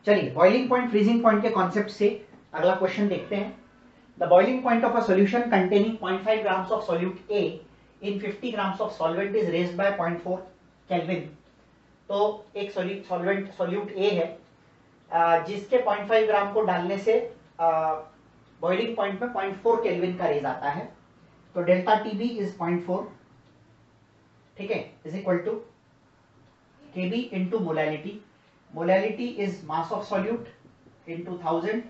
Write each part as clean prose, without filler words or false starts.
चलिए boiling point freezing point के concept से अगला क्वेश्चन देखते हैं। The boiling point of a solution containing 0.5 grams of solute A in 50 grams of solvent is raised by 0.4 Kelvin। तो एक solute A है जिसके 0.5 ग्राम को डालने से बॉइलिंग पॉइंट में 0.4 केल्विन का रेज आता है। तो डेल्टा टीबी इज 0.4, ठीक है, is equal to KB into molality. Molality is mass of solute into 1000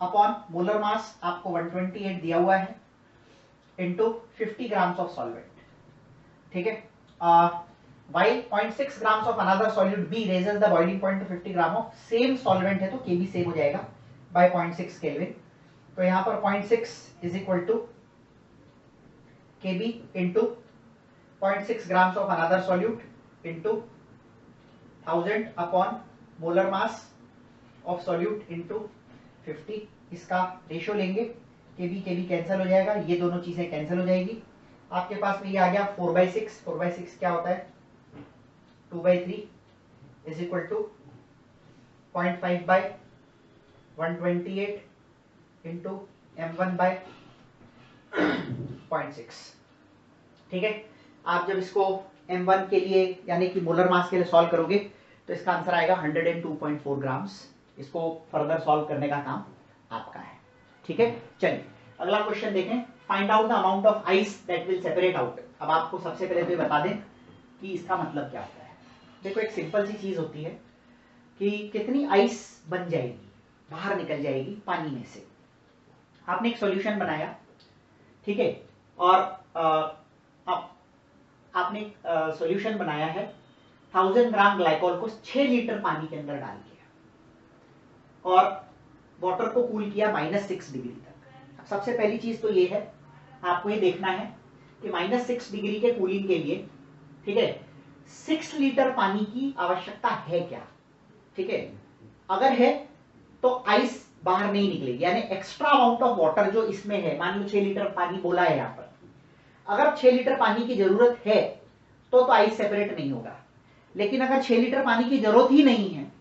upon molar mass आपको 128 दिया हुआ है इंटू 50 ग्राम्स ऑफ सॉल्वेंट, ठीक है। while 0.6 grams of another solute B raises the boiling point to 50 gram of same solvent है तो Kb same हो जाएगा by 0.6 केल्विन। तो यहाँ पर 0.6 is equal to Kb into 0.6 grams of another solute into 1000 upon molar mass of solute into 50। इसका ratio लेंगे, Kb Kb cancel हो जाएगा, ये दोनों चीजें कैंसिल हो जाएगी। आपके पास में ये आ गया 4/6। 4/6 क्या होता है? 2/3 is equal to 0.5 by 128 into m1 by 0.6, ठीक है। आप जब इसको m1 के लिए यानी कि मोलर मास के लिए सॉल्व करोगे तो इसका आंसर आएगा 102.4 ग्राम्स। इसको फर्दर सॉल्व करने का काम आपका है, ठीक है। चलिए अगला क्वेश्चन देखें। Find out the amount of ice that will separate out. अब आपको सबसे पहले तो बता दें कि इसका मतलब क्या होता है। देखो एक सिंपल सी चीज होती है कि कितनी आइस बन जाएगी, बाहर निकल जाएगी पानी में से। आपने एक सॉल्यूशन बनाया, ठीक है, और आपने सॉल्यूशन बनाया है 1000 ग्राम ग्लाइकोल को 6 लीटर पानी के अंदर डाल दिया और वाटर को कूल किया -6 डिग्री तक। सबसे पहली चीज तो ये है, आपको ये देखना है कि -6 डिग्री के कूलिंग के लिए, ठीक है, 6 लीटर पानी की आवश्यकता है क्या, ठीक है। अगर है तो आइस बाहर नहीं निकलेगी, यानी एक्स्ट्रा अमाउंट ऑफ वाटर जो इसमें है, मान लो 6 लीटर पानी बोला है यहाँ पर, अगर 6 लीटर पानी की जरूरत है तो आइस सेपरेट नहीं होगा। लेकिन अगर 6 लीटर पानी की जरूरत ही नहीं है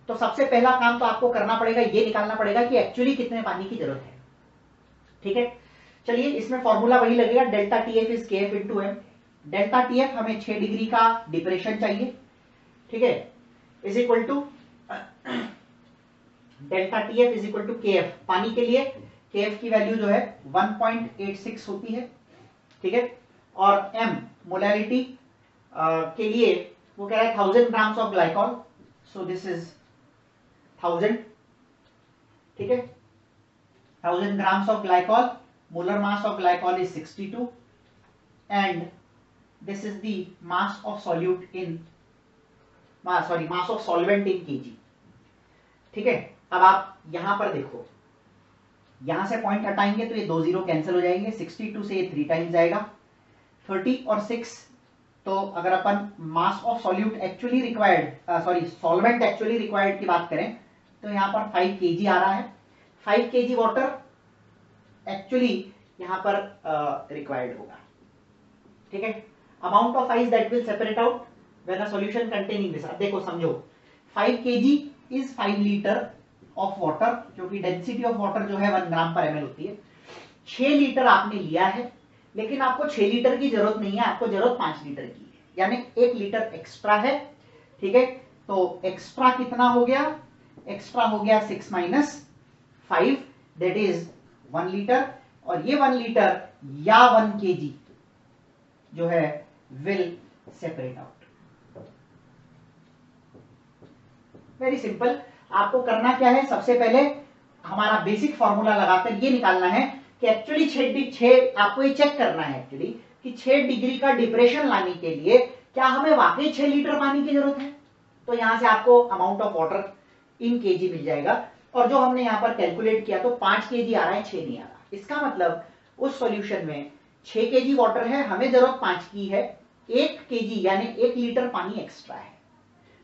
तो सबसे पहला काम तो आपको करना पड़ेगा, ये निकालना पड़ेगा कि एक्चुअली कितने पानी की जरूरत है, ठीक है। चलिए इसमें फॉर्मूला वही लगेगा, delta t f is k f into m. Delta t f हमें 6 डिग्री का डिप्रेशन चाहिए, ठीक है, is equal to delta t f is equal to k f. पानी के लिए के एफ की वैल्यू जो है 1.86 होती है, ठीक है। और एम मोलैलिटी के लिए वो कह रहा है 1000 grams of glycol, so this is 1000, ठीक है, 1000 grams of glycol, molar mass of glycol is 62 and this is the mass of solute in mass of solvent in kg, ठीक है। अब आप यहां पर देखो, यहां से पॉइंट हटाएंगे तो ये 2 0 कैंसिल हो जाएंगे, 62 से ये 3 टाइम्स जाएगा, 30 और 6। तो अगर अपन mass of solute actually required solvent actually required की बात करें तो यहां पर 5 kg आ रहा है। 5 kg वाटर एक्चुअली यहां पर रिक्वायर्ड होगा, ठीक है। Amount of ice that will separate out when a solution containing this, अब देखो समझो, 5 kg is 5 litre of water, क्योंकि डेंसिटी ऑफ वाटर जो है 1 ग्राम पर ml होती है। 6 लीटर आपने लिया है, लेकिन आपको 6 लीटर की जरूरत नहीं है, आपको जरूरत 5 लीटर की है, यानी 1 लीटर एक्स्ट्रा है, ठीक है। तो एक्स्ट्रा कितना हो गया? एक्स्ट्रा हो गया 6 - 5 दैट इज 1 लीटर, और ये 1 लीटर या 1 kg जो है will separate out. Very simple. आपको करना क्या है, सबसे पहले हमारा बेसिक फॉर्मूला लगाकर ये निकालना है कि एक्चुअली 6 आपको ये चेक करना है एक्चुअली कि 6 डिग्री का डिप्रेशन लाने के लिए क्या हमें वाकई 6 लीटर पानी की जरूरत है। तो यहां से आपको amount of water in KG मिल जाएगा, और जो हमने यहां पर कैलकुलेट किया तो 5 kg आ रहा है, 6 नहीं आ रहा। इसका मतलब उस सॉल्यूशन में 6 kg वाटर है, हमें जरूरत 5 की है, 1 kg यानी 1 लीटर पानी एक्स्ट्रा है।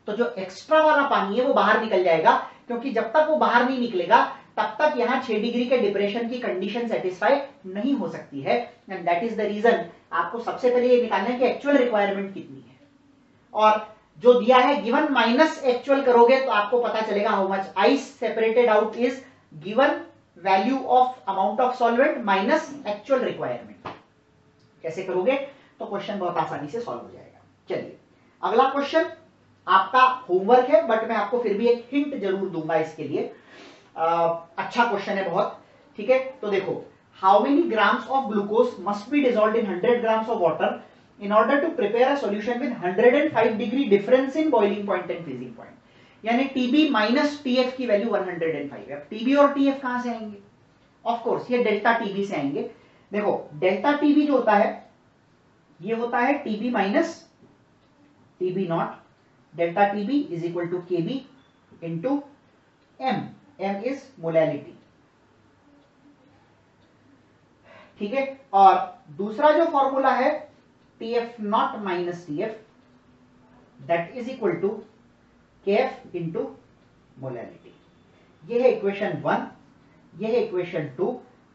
तो जो एक्स्ट्रा वाला पानी है वो बाहर निकल जाएगा, क्योंकि जब तक वो बाहर नहीं निकलेगा तब तक यहां 6 डिग्री के डिप्रेशन की कंडीशन सेटिस्फाई नहीं हो सकती है। And that is the reason आपको सबसे पहले ये निकालना है कि एक्चुअल रिक्वायरमेंट कितनी है। और जो दिया है गिवन माइनस एक्चुअल करोगे तो आपको पता चलेगा how much ice separated out is given value of amount of solvent minus actual requirement. कैसे करोगे तो क्वेश्चन बहुत आसानी से सॉल्व हो जाएगा। चलिए अगला क्वेश्चन आपका होमवर्क है, बट मैं आपको फिर भी एक हिंट जरूर दूंगा इसके लिए। अच्छा क्वेश्चन है बहुत, ठीक है। तो देखो, how many grams of glucose must be dissolved in 100 grams of water in order to prepare a solution with 105 degree difference in boiling point and freezing point, यानी TB माइनस TF की value 105 है। TB और TF कहां से आएंगे? Of course ये delta TB से आएंगे। देखो डेल्टा TB जो होता है ये होता है TB minus TB not. Delta TB is equal to KB into M। M is molality, ठीक है। और दूसरा जो फॉर्मूला है TF not minus TF that is equal to KF into molality. ये है इक्वेशन 1, ये है इक्वेशन 2।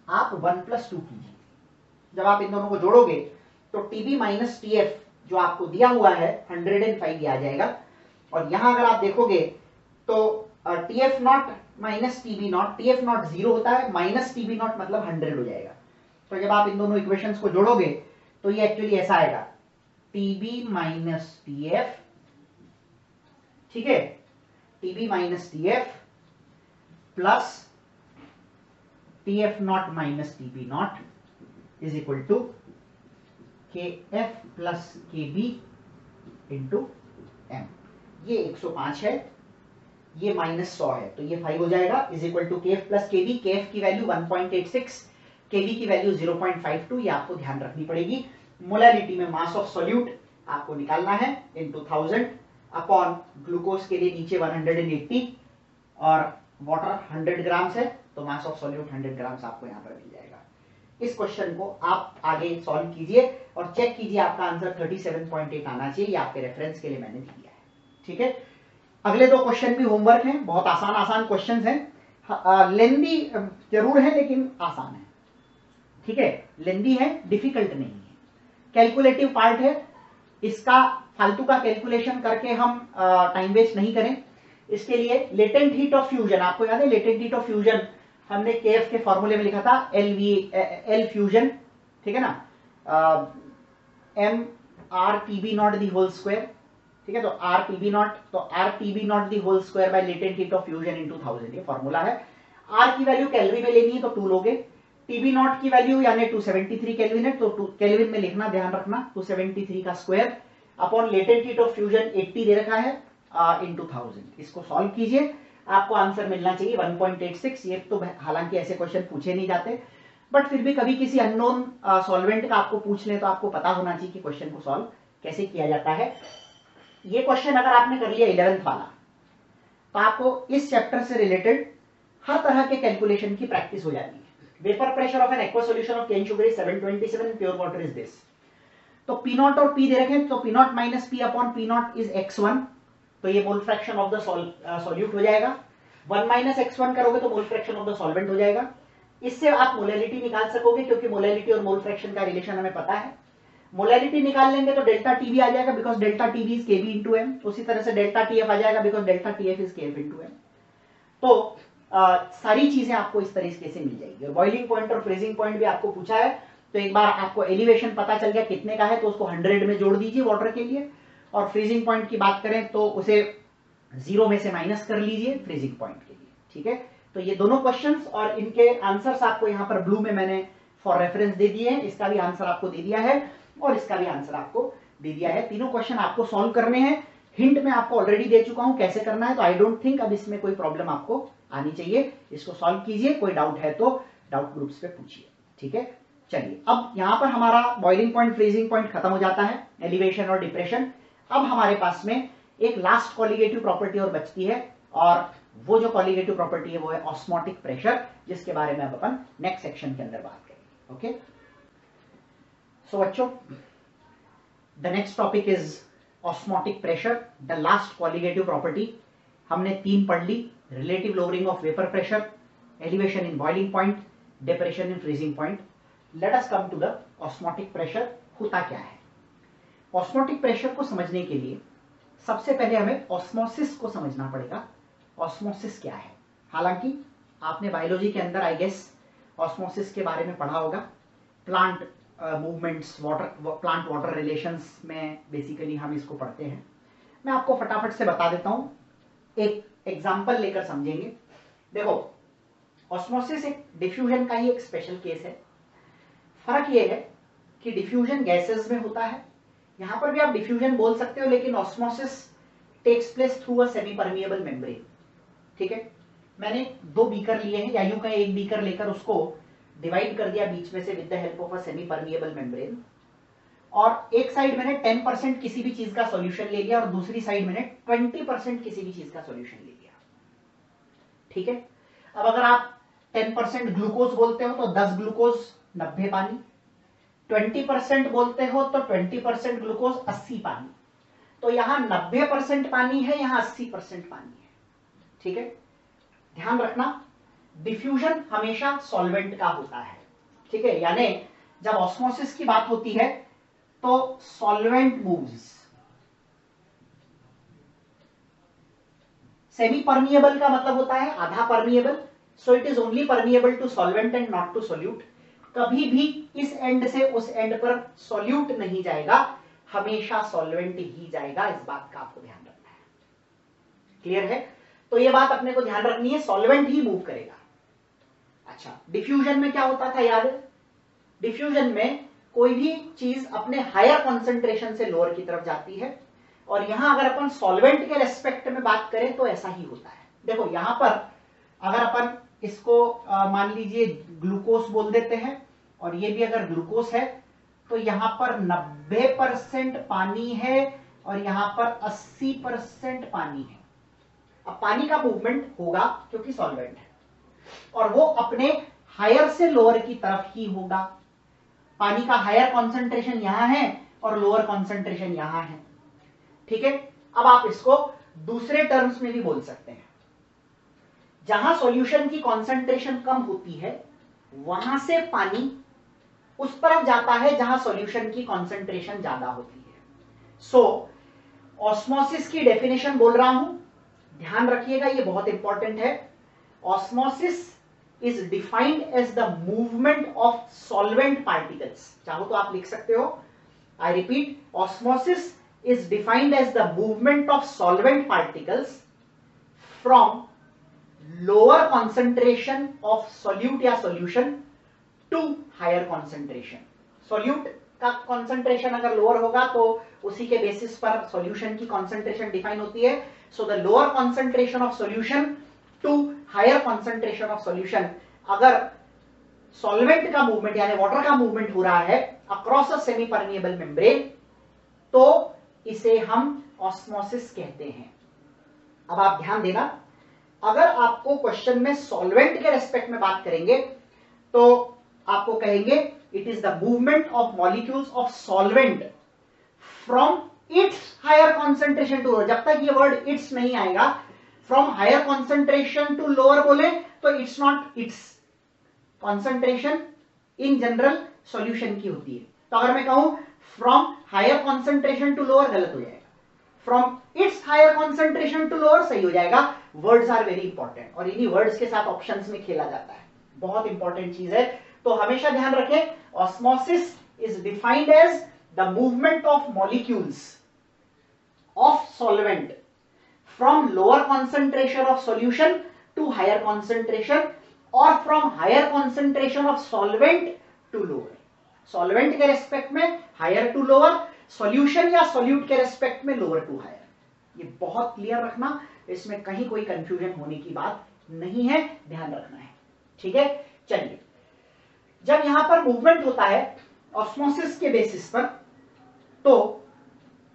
आप 1 + 2 कीजिए। जब आप इन दोनों को जोड़ोगे तो TB माइनस TF जो आपको दिया हुआ है 105 आ जाएगा। और यहां अगर आप देखोगे तो TF not minus TB not, TF not 0 होता है, माइनस TB नॉट मतलब 100 हो जाएगा। तो जब आप इन दोनों इक्वेशंस को जोड़ोगे तो ये एक्चुअली ऐसा आएगा TB माइनस TF, ठीक है, TB minus TF plus TF not minus TB not is equal to KF plus KB into M। ये 105 है, ये -100 है, तो ये 5 हो जाएगा is equal to KF plus KB। KF की वैल्यू 1.86, KB की वैल्यू 0.52, ये आपको ध्यान रखनी पड़ेगी। मोलैलिटी में मास ऑफ सॉल्यूट आपको निकालना है इन 2000 अपॉन ग्लूकोज के लिए नीचे 180 और वाटर 100 ग्राम्स है, तो मास ऑफ सॉल्यूट 100 ग्राम्स आपको यहाँ पर मिल जाएगा। इस क्वेश्चन को आप आगे सॉल्व कीजिए और चेक कीजिए आपका आंसर 37.8 आना चाहिए। ये आपके रेफरेंस के लिए मैंने दिया है, ठीक है। अगले दो क्वेश्चन भी होमवर्क हैं, बहुत आसान आसान क्वेश्चन हैं। लेंदी जरूर है लेकिन आसान है, ठीक है। लेंदी है, डिफिकल्ट नहीं है। कैलकुलेटिव पार्ट है, इसका फालतू का कैलकुलेशन करके हम टाइम वेस्ट नहीं करें। इसके लिए लेटेंट हीट ऑफ फ्यूजन, आपको याद है लेटेंट हीट ऑफ फ्यूजन हमने KF के फॉर्मूले में लिखा था L फ्यूजन, ठीक है ना, mRTB not the whole square, ठीक है। तो RTB नॉट, तो RTB not the whole square by latent heat of fusion in 2000, ये फॉर्मूला है। R की वैल्यू कैलोरी में लेनी है तो 2 लोगे। TB नॉट की वैल्यू यानी 273 केल्विन है, तो केल्विन में लिखना, ध्यान रखना 273 का square upon latent heat of fusion 80 दे रखा है इन 2000। इसको सॉल्व कीजिए, आपको आंसर मिलना चाहिए 1.86। ये तो हालांकि ऐसे क्वेश्चन पूछे नहीं जाते, बट फिर भी कभी किसी अननोन सॉल्वेंट का आपको पूछ ले तो आपको पता होना चाहिए कि क्वेश्चन को सॉल्व कैसे किया जाता है। ये क्वेश्चन अगर आपने कर लिया 11th वाला, तो आपको इस चैप्टर से रिलेटेड हर तरह के कैलकुलेशन की प्रैक्टिस हो जाती है। Vapour pressure of an aqueous solution of cane sugar is 727, pure water is this. तो P नॉट और P दे रखे हैं, तो P not minus P upon P not is x1, तो ये mole fraction of the solute हो जाएगा। 1 माइनस x1 करोगे तो mole fraction of the solvent हो जाएगा। इससे आप मोलैलिटी निकाल सकोगे, क्योंकि मोलैलिटी और मोल फ्रैक्शन का रिलेशन हमें पता है। मोलैलिटी निकाल लेंगे तो डेल्टा TB आ जाएगा, because delta TB is KB into M। उसी तरह से डेल्टा TF आ जाएगा, because delta TF is KF into M। तो सारी चीजें आपको इस तरीके से मिल जाएगी। और बॉइलिंग पॉइंट और फ्रीजिंग पॉइंट भी आपको पूछा है, तो एक बार आपको एलिवेशन पता चल गया कितने का है, तो उसको 100 में जोड़ दीजिए वाटर के लिए। और फ्रीजिंग पॉइंट की बात करें तो उसे 0 में से माइनस कर लीजिए फ्रीजिंग पॉइंट के लिए, ठीक है। तो ये दोनों क्वेश्चंस और इनके आंसर्स आपको यहाँ पर ब्लू में मैंने फॉर रेफरेंस दे दिए हैं। इसका भी आंसर आपको दे दिया है और इसका भी आंसर आपको दे दिया है। तीनों क्वेश्चन आपको सॉल्व करने हैं। हिंट में आपको ऑलरेडी दे चुका हूं कैसे करना है, तो आई डोंट थिंक अब इसमें कोई प्रॉब्लम आपको आनी चाहिए। इसको सॉल्व कीजिए, कोई डाउट है तो डाउट ग्रुप्स पे पूछिए, ठीक है। चलिए, अब यहां पर हमारा बॉइलिंग पॉइंट फ्रीजिंग पॉइंट खत्म हो जाता है, एलिवेशन और डिप्रेशन। अब हमारे पास में एक लास्ट कॉलिगेटिव प्रॉपर्टी और बचती है, और वो जो कॉलिगेटिव प्रॉपर्टी है वो है ऑस्मोटिक प्रेशर, जिसके बारे में अब अपन नेक्स्ट सेक्शन के अंदर बात करेंगे। ओके, सो बच्चों, the next topic is osmotic pressure, the last colligative property. हमने 3 पढ़ ली, relative lowering of vapour pressure, elevation in boiling point, depression in freezing point. Let us come to the osmotic pressure. होता क्या है? Osmotic pressure को समझने के लिए सबसे पहले हमें ऑस्मोसिस को समझना पड़ेगा। ऑस्मोसिस क्या है? हालांकि आपने बायोलॉजी के अंदर आई गेस ऑस्मोसिस के बारे में पढ़ा होगा। Plant movements, plant water relations में बेसिकली हम इसको पढ़ते हैं। मैं आपको फटाफट से बता देता हूं, एक एग्जांपल लेकर समझेंगे। देखो, ऑस्मोसिस एक डिफ्यूजन का ही एक स्पेशल केस है। फर्क ये है कि डिफ्यूजन गैसेस में होता है, यहां पर भी आप डिफ्यूजन बोल सकते हो, लेकिन osmosis takes place through a semi permeable membrane. ठीक है, मैंने 2 बीकर लिए हैं, या यूं कहें एक बीकर लेकर उसको डिवाइड कर दिया बीच में से with the help of a semi permeable membrane, और एक साइड मैंने 10% किसी भी चीज का सॉल्यूशन ले लिया और दूसरी साइड मैंने 20% किसी भी चीज का सॉल्यूशन ले लिया। ठीक है, अब अगर आप 10% ग्लूकोज बोलते हो तो 10 ग्लूकोज 90 पानी, 20% बोलते हो तो 20% ग्लूकोज 80 पानी। तो यहां 90% पानी है, यहां 80% पानी है। ठीक है, ध्यान रखना, डिफ्यूजन हमेशा सॉल्वेंट का होता है। ठीक है, यानी जब ऑस्मोसिस की बात होती है तो सॉल्वेंट मूव्स। सेमी परमिएबल का मतलब होता है आधा permeable, so it is only permeable to solvent and not to solute. कभी भी इस एंड से उस एंड पर सोल्यूट नहीं जाएगा, हमेशा सॉल्वेंट ही जाएगा। इस बात का आपको ध्यान रखना है। क्लियर है? तो ये बात अपने को ध्यान रखनी है, सॉल्वेंट ही मूव करेगा। अच्छा, डिफ्यूजन में क्या होता था याद है? डिफ्यूजन में कोई भी चीज अपने हायर कॉन्सेंट्रेशन से लोअर की तरफ जाती है, और यहां अगर अपन सॉल्वेंट के रेस्पेक्ट में बात करें तो ऐसा ही होता है। देखो यहां पर अगर अपन इसको मान लीजिए ग्लूकोज बोल देते हैं, और ये भी अगर ग्लूकोज है, तो यहां पर 90% पानी है और यहां पर 80% पानी है। अब पानी का मूवमेंट होगा क्योंकि सॉल्वेंट है, और वो अपने हायर से लोअर की तरफ ही होगा। पानी का हायर कॉन्सेंट्रेशन यहां है और लोअर कॉन्सेंट्रेशन यहां है। ठीक है, अब आप इसको दूसरे टर्म्स में भी बोल सकते हैं। जहां सॉल्यूशन की कॉन्सेंट्रेशन कम होती है, वहां से पानी उस तरफ जाता है जहां सॉल्यूशन की कॉन्सेंट्रेशन ज्यादा होती है। सो ऑस्मोसिस की डेफिनेशन बोल रहा हूं, ध्यान रखिएगा, ये बहुत इंपॉर्टेंट है। Osmosis is defined as the movement of solvent particles. चाहो तो आप लिख सकते हो, I repeat, osmosis is defined as the movement of solvent particles from lower concentration of solute या solution to higher concentration। solute का concentration अगर lower होगा तो उसी के basis पर solution की concentration define होती है। so the lower concentration of solution to higher concentration of solution, अगर solvent का movement यानी water का movement हो रहा है across a semi permeable membrane, तो इसे हम ऑस्मोसिस कहते हैं। अब आप ध्यान देना, अगर आपको क्वेश्चन में सॉल्वेंट के रेस्पेक्ट में बात करेंगे तो आपको कहेंगे it is the movement of molecules of solvent from its higher concentration to lower. जब तक ये वर्ड इट्स नहीं आएगा, from higher concentration to lower बोले तो its not its. Concentration in general solution की होती है। तो अगर मैं कहूं from higher concentration to lower, गलत हो जाएगा। From its higher concentration to lower सही हो जाएगा। वर्ड्स आर वेरी इंपॉर्टेंट, और इन्हीं वर्ड्स के साथ ऑप्शंस में खेला जाता है, बहुत इंपॉर्टेंट चीज है। तो हमेशा ध्यान रखें, osmosis is defined as the movement of molecules of solvent from lower concentration of solution to higher concentration, और from higher concentration of solvent to lower. Solvent के रेस्पेक्ट में हायर टू लोअर, सॉल्यूशन या solute के respect में lower to higher. ये बहुत clear रखना, इसमें कहीं कोई कंफ्यूजन होने की बात नहीं है, ध्यान रखना है। ठीक है, चलिए, जब यहां पर मूवमेंट होता है ऑस्मोसिस के बेसिस पर, तो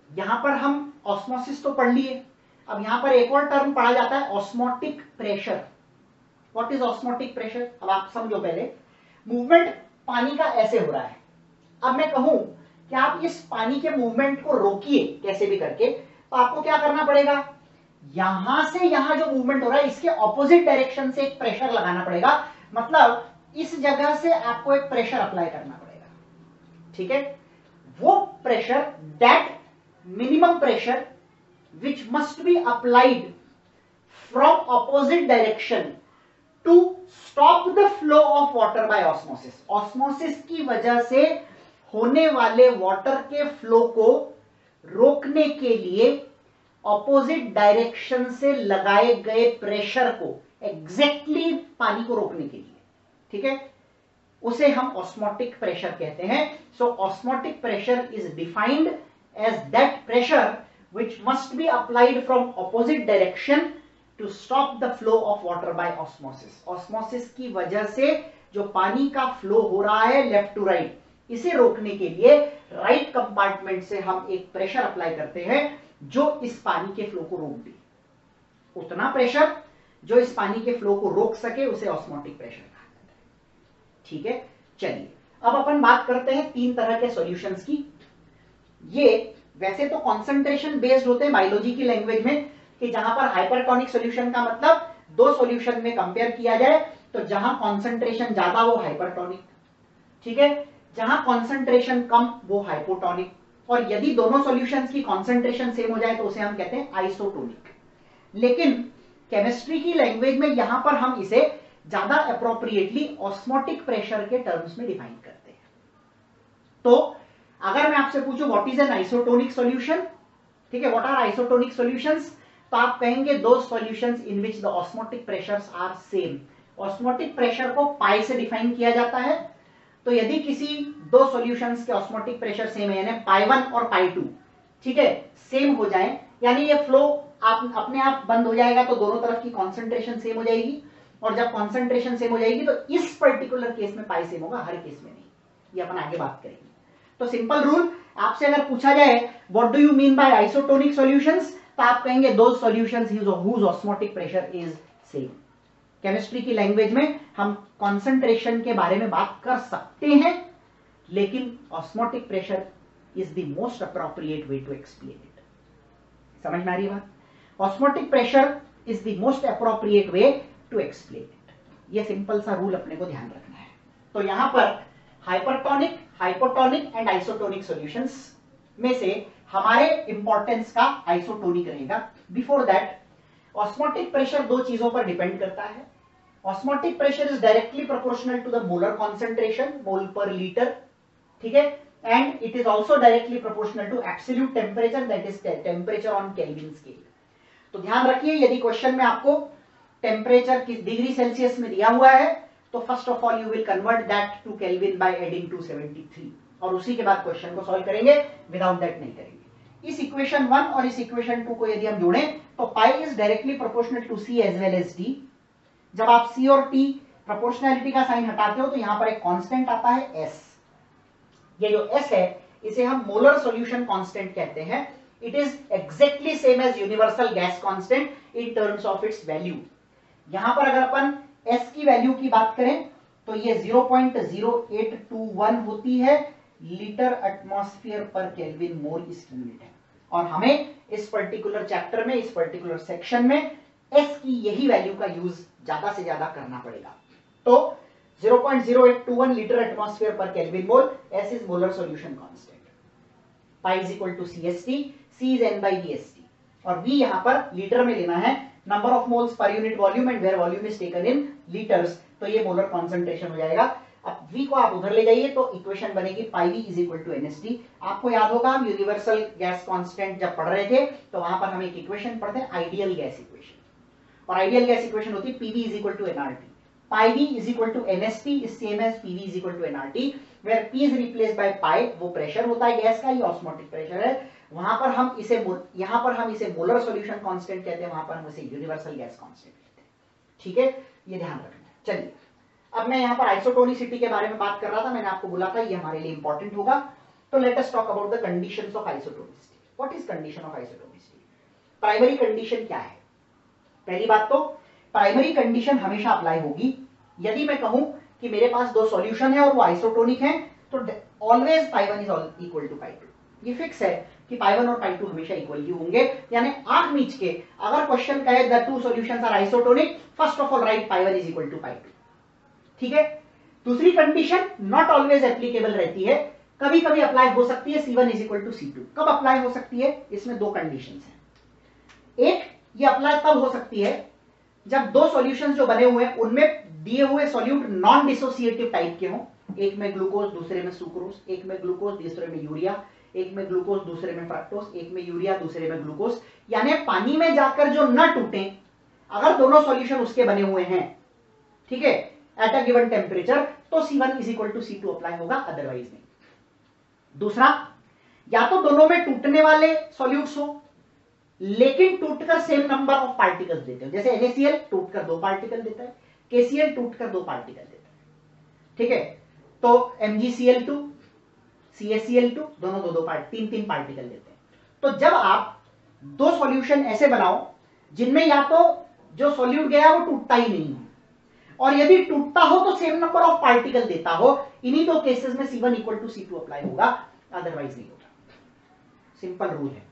यहां पर हम ऑस्मोसिस तो पढ़ लिए। अब यहां पर एक और टर्म पढ़ा जाता है, osmotic pressure. What is osmotic pressure? अब आप समझो, पहले मूवमेंट पानी का ऐसे हो रहा है। अब मैं कहूं कि आप इस पानी के मूवमेंट को रोकिए कैसे भी करके, तो आपको क्या करना पड़ेगा, यहां से यहां जो मूवमेंट हो रहा है इसके ऑपोजिट डायरेक्शन से एक प्रेशर लगाना पड़ेगा। मतलब इस जगह से आपको एक प्रेशर अप्लाई करना पड़ेगा। ठीक है, वो pressure, that minimum pressure which must be applied from opposite direction to stop the flow of water by osmosis. Osmosis की वजह से होने वाले वाटर के फ्लो को रोकने के लिए ऑपोजिट डायरेक्शन से लगाए गए प्रेशर को एग्जैक्टली पानी को रोकने के लिए, ठीक है, उसे हम ऑस्मोटिक प्रेशर कहते हैं. So osmotic pressure is defined as that pressure which must be applied from opposite direction to stop the flow of water by osmosis. Osmosis की वजह से जो पानी का फ्लो हो रहा है लेफ्ट टू राइट, इसे रोकने के लिए राइट कंपार्टमेंट से हम एक प्रेशर अप्लाई करते हैं जो इस पानी के फ्लो को रोक दे. उतना प्रेशर जो इस पानी के फ्लो को रोक सके उसे ऑस्मोटिक प्रेशर कहा जाता है. ठीक है, चलिए अब अपन बात करते हैं तीन तरह के सॉल्यूशंस की. ये वैसे तो कॉन्सेंट्रेशन बेस्ड होते हैं बायोलॉजी की लैंग्वेज में, कि जहां पर हाइपरटोनिक सॉल्यूशन का मतलब दो सॉल्यूशन में कंपेयर किया जाए तो जहां कॉन्सेंट्रेशन ज्यादा वो हाइपरटोनिक, ठीक है, जहां कॉन्सेंट्रेशन कम वो हाइपोटोनिक, और यदि दोनों सॉल्यूशंस की कॉन्सेंट्रेशन सेम हो जाए तो उसे हम कहते हैं आइसोटोनिक. लेकिन केमिस्ट्री की लैंग्वेज में यहां पर हम इसे ज्यादा अप्रोप्रिएटली ऑस्मोटिक प्रेशर के टर्म्स में डिफाइन करते हैं. तो अगर मैं आपसे पूछूं what is an isotonic solution, ठीक है, व्हाट आर आइसोटोनिक सॉल्यूशंस, तो आप कहेंगे दो solutions in which the osmotic pressures are same. Osmotic pressure को पाई से डिफाइन किया जाता है. तो यदि किसी दो सॉल्यूशंस के ऑस्मोटिक प्रेशर सेम है, यानी पाई 1 और पाई 2, ठीक है, सेम हो जाए, यानी ये फ्लो आप अपने आप बंद हो जाएगा, तो दोनों तरफ की कॉन्सेंट्रेशन सेम हो जाएगी. और जब कॉन्सेंट्रेशन सेम हो जाएगी तो इस पर्टिकुलर केस में पाई सेम होगा, हर केस में नहीं. ये अपन आगे बात करेंगे. तो सिंपल रूल, आपसे अगर पूछा जाए what do you mean by isotonic solutions, तो आप कहेंगे those solutions whose osmotic pressure is same. Chemistry की लैंग्वेज में हम कॉन्सेंट्रेशन के बारे में बात कर सकते हैं, लेकिन osmotic pressure is the most appropriate way to explain it. समझ में आ रही बात? Osmotic pressure is the most appropriate way to explain it. ये सिंपल सा रूल अपने को ध्यान रखना है. तो यहां पर hypertonic, hypotonic and isotonic solutions में से हमारे इंपॉर्टेंस का आइसोटोनिक रहेगा. बिफोर दैट, ऑस्मोटिक प्रेशर दो चीजों पर डिपेंड करता है. Osmotic pressure is directly proportional to the molar concentration, mole per litre, ठीक है, and it is also directly proportional to absolute temperature, that is temperature on Kelvin scale. तो ध्यान रखिए, यदि क्वेश्चन में आपको टेम्परेचर किस डिग्री सेल्सियस में दिया हुआ है, तो first of all you will convert that to kelvin by adding 273, और उसी के बाद क्वेश्चन को सॉल्व करेंगे. विदाउट दैट नहीं करेंगे. इस इक्वेशन 1 और इस इक्वेशन 2 को यदि हम जोड़ें तो pi is directly proportional to C as well as T. जब आप सी और टी प्रोपोर्शनैलिटी का साइन हटाते हो तो यहां पर एक कांस्टेंट आता है एस. ये जो एस है इसे हम मोलर सॉल्यूशन कांस्टेंट कहते हैं. It is exactly same as universal gas constant in terms of its value. यहां पर अगर अपन एस की वैल्यू की बात करें तो ये 0.0821 होती है लीटर एटमॉस्फेयर पर केल्विन मोल इसकी यूनिट है. और हमें इस पर्टिकुलर चैप्टर में, इस पर्टिकुलर सेक्शन में एस की यही वैल्यू का यूज ज्यादा से ज्यादा करना पड़ेगा. तो 0.0821 litre atmosphere per kelvin mole, S is molar solution constant. Pi is equal to CST, C is N/VST, और V यहां पर लीटर में लेना है. Number of moles per unit volume and where volume is taken in litres, तो ये molar concentration हो जाएगा. अब V को आप उधर ले जाइए तो इक्वेशन बनेगी pi V is equal to NST. आपको याद होगा हम यूनिवर्सल गैस कांस्टेंट जब पढ़ रहे थे तो वहां पर हम एक इक्वेशन पढ़ते हैं, आइडियल गैस इक्वेशन, और आइडियल गैस इक्वेशन होती है PV is equal to NRT. Pi V is equal to NST is same as PV is equal to NRT, where P is replaced by pi. वो pressure होता है gas का, ये osmotic pressure है. वहां पर हम इसे, यहां पर हम इसे मोलर सॉल्यूशन कांस्टेंट कहते हैं, वहां पर हम इसे यूनिवर्सल गैस कांस्टेंट कहते हैं. ठीक है, ये ध्यान रखना. चलिए, अब मैं यहां पर आइसोटोनिसिटी के बारे में बात कर रहा था, मैंने आपको बोला था ये हमारे लिए इंपॉर्टेंट होगा. तो let us talk about the conditions of isotonicity. What is condition of isotonicity? Primary condition क्या है? पहली बात तो प्राइमरी कंडीशन हमेशा अप्लाई होगी. यदि मैं कहूं कि मेरे पास दो सॉल्यूशन है और वो आइसोटोनिक है, तो always pi 1 is equal to pi 2. ये फिक्स है कि पाई 1 और पाई 2 हमेशा इक्वल ही होंगे. यानी आंख मीच के अगर क्वेश्चन कहे the two solutions are isotonic, first of all write pi 1 is equal to pi 2. ठीक है. दूसरी कंडीशन नॉट ऑलवेज एप्लीकेबल रहती है, कभी कभी अप्लाई हो सकती है, C1 is equal to C2. कब अप्लाई हो सकती है? इसमें दो कंडीशंस हैं. एक ये अप्लाई तब हो सकती है जब दो सॉल्यूशंस जो बने हुए हैं उनमें दिए हुए सॉल्यूट नॉन डिसोसिएटिव टाइप के हों, एक में ग्लूकोज दूसरे में सुक्रोज, एक में ग्लूकोज दूसरे में यूरिया, एक में ग्लूकोज दूसरे में फ्रक्टोज, एक में यूरिया दूसरे में ग्लूकोज, यानी पानी में जाकर जो न टूटे, अगर दोनों सॉल्यूशन उसके बने हुए हैं, ठीक है, एट अ गिवन टेम्परेचर, तो C1 is equal to C2 apply होगा, अदरवाइज नहीं। दूसरा, या तो दोनों में टूटने वाले सॉल्यूट्स हो लेकिन टूटकर सेम नंबर ऑफ पार्टिकल्स देते हो, जैसे NaCl टूटकर 2 पार्टिकल देता है, KCl टूटकर 2 पार्टिकल देता है, ठीक है, तो MgCl2 CaCl2 दोनों 2-2 3-3 पार्टिकल देते हैं। तो जब आप दो सॉल्यूशन ऐसे बनाओ जिनमें या तो जो सॉल्यूट गया वो टूटता ही नहीं हो, और यदि टूटता हो तो सेम नंबर ऑफ पार्टिकल देता हो, इन्हीं दो केसेस में C1 equal to C2 apply होगा, अदरवाइज नहीं होगा। सिंपल रूल है,